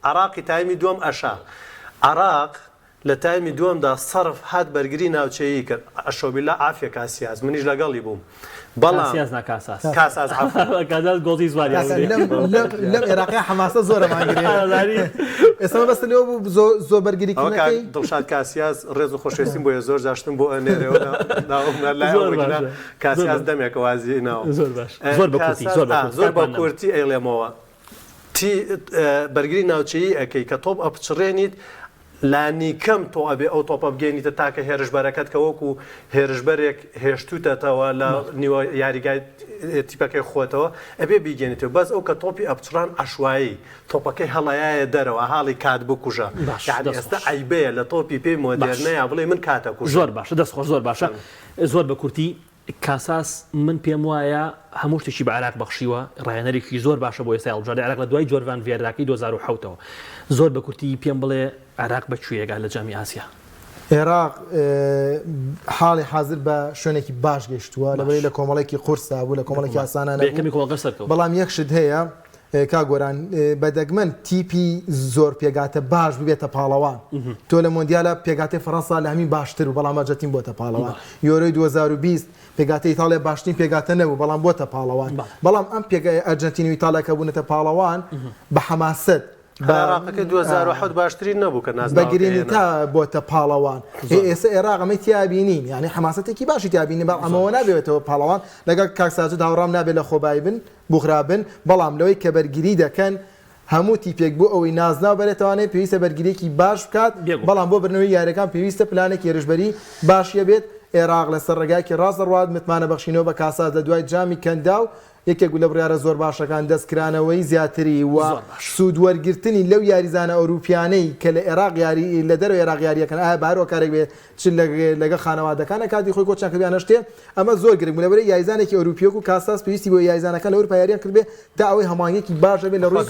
عێراقی تایمی دووەم ئەشا عراق لە تایمی دووەمدا سەرف هات بەرگری ناوچەیی کرد ئەشۆبیلا ئافیە کاسیاز منیش لەگەڵی بووم بەڵام کاساز گۆزی زواری لەم عێراقی حماسە زۆرەمانگرێ ئێستا بەست لێەوە بوو زۆر بەرگریکردنەکەی دڵشاد کاسیاز ڕێز و خۆشویستیم بۆیە زۆر جاشتم بۆ ئەنێرەوە کاسیاز دەمێکە وازی ناوە زۆر بە کورتی ئەیڵێمەوە بەرگری ناوچەیی ئەەکەی کە تۆپ ئەپچڕێنیت لانی کەم تۆ ئەبێ ئەو تۆپە بگەێنیتە تاکە هێرشبەرەکەت کە وەکو هێرشبەرێک هێشتوتەتەوە لە نیوە یاریگای تیپەکەی خۆتەوە ئەبێ بیگەێنیتەوە بەس ئەو کە تۆپی ئەپچڕان ئەشوایی تۆپەکەی هەڵەیە دەرەوە حاڵی کات بکوژە ئێستا ئەیبەیە لە تۆپی پێی مۆدێرنەیە بڵێ من کاتە کوژ زۆر باشە دەستخۆش زۆر باشە زۆر بە کورتی کاساس من پێم وایە هەموو شتێکی بە عراق بەخشیوە ڕایەنەرێکی زۆر باشە بۆ ئێستا هەڵبژاردەی عراق لە دوای جۆروان ڤێراکەی 2007ەوە زۆر بە کورتی پێم بڵێ عراق بەکوێیەگا لە جامی ئاسیا عێراق حاڵی حاضر بە شوێنێکی باش گەشتووە لەبەرەی لە کۆمەڵێکی قورسا بوو لە کۆمەڵێکی ئاسانانە بەڵام یەک شت هەیە کاگۆران بەدەگمەن تیپی زۆر پێگاتە باش ببێتە پاڵەوان تۆ لە مۆندیالە پێگاتی فەڕەنسا لە هەمین باشتر و بەڵام ئەرجەتین بۆتە پاڵەوان یۆرۆی 2020 پێگاتە ئیتاڵیا باشترین پێگاتە نەبوو بەڵام بۆتە پاڵەوان بەڵام ئەم ئەرجەنتین و ئیتاڵیاکە بوونەتە پاڵەوان بە حەماست عێراقەکەی 2007 باشترین نەبوو کە بەگرێنی تا بۆتە پاڵەوان ئێستا عێراق ئەمەی تیابینین یعنی حەماسەتێکی باشی تیابینی بەڵام ئەمەوە نابێتەوە پاڵەوان لەگەڵ کاکساجد هاوڕام نابێت لە خۆبایی بن بوخرابن بەڵام لەوەی کە بەرگری دەکەن هەموو تیپێک بۆ ئەوەی نازنا بەرێتوانێت پێویستە بەرگریەکی باش بکات بەڵام بۆ بردنەوەی یاریەکان پێویستە پلانێک هێرشبەری باشیە بێت عێراق لەسەر ڕێگایکی ڕاست ڕوات متمانە بەخشینەوە بە کاساز لە دوای جامی کەنداو یەکێک لە بڕیارە زۆر باشەکان دەستکرانەوەی زیاتری و سوودوەرگرتنی لەو یاریزانە ئەوروپیانەی کە لە عێراق یاری لە دەرەوە عێراق یاریەکەن ئایا بارۆ کارێک بێت چ لەگە خانەوادەکانە کاتی خۆی کۆچیان کردیان هەشتێ ئەمە زۆر گرنگ بوو لەبەرەی یاریزانێکی ئەوروپیۆک و کاساس پێویستی بۆ یاریزانەکان لە ئەوروپا یاریان کرد بێت تا ئەوەی هەمانگێکی باشە بێت لە ڕۆژ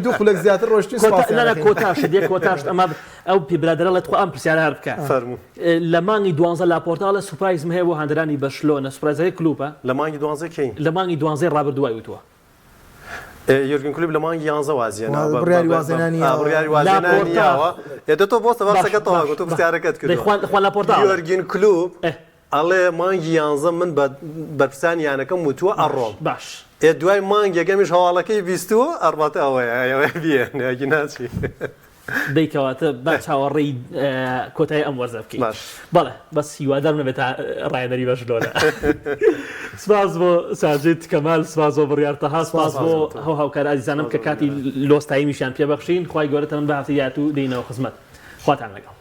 دوو خولەک زیاتر ڕۆشتی کۆتاش ئەمە ئەو پیبرادرە لە ئەم پرسیارە هەر بکە لە مانگی 12 لاپۆرتاڵە سوپایزم هەیە بۆ هەندرانی بەشلۆنە سوپرایزەکەی کلوپە لە مانگی 12 کەین لە مانگی 12 ڕابردووای وتووە یۆرگن کلوپ لە مانگی 11 وازیێنە بڕیاری وازێنانیەوە ئێدە تۆ بۆستە بەسەکەتەوە گوتو پرسیارەکەت کرد خوان لاپۆرتاڵ یۆرگن کلوپ ئەڵێ مانگی 11 من بەرپرسانیانەکەم وتووە ئەڕۆم باش دوای مانگێکەمیش هەواڵەکەی بیستووە ئەڕباتە ئەوەیە بێنێکی ناچی دەیکەواتە با چاوەڕێی کۆتایی ئەم وەرزە بکەین بەڵێ بەس هیوادار نەبێت ڕایەنەری بەشلۆنە سپاس بۆ ساجد کەمال سپاس بۆ بڕیارتەها سپاس بۆ هەو هاوکار ئازیزانم کە کاتی لۆستاییمیشیان پێبەخشین خوای گەورەتەمەن بە هەفتەی داهاتوو دێینەوە خزمەت خواتان لەگەڵ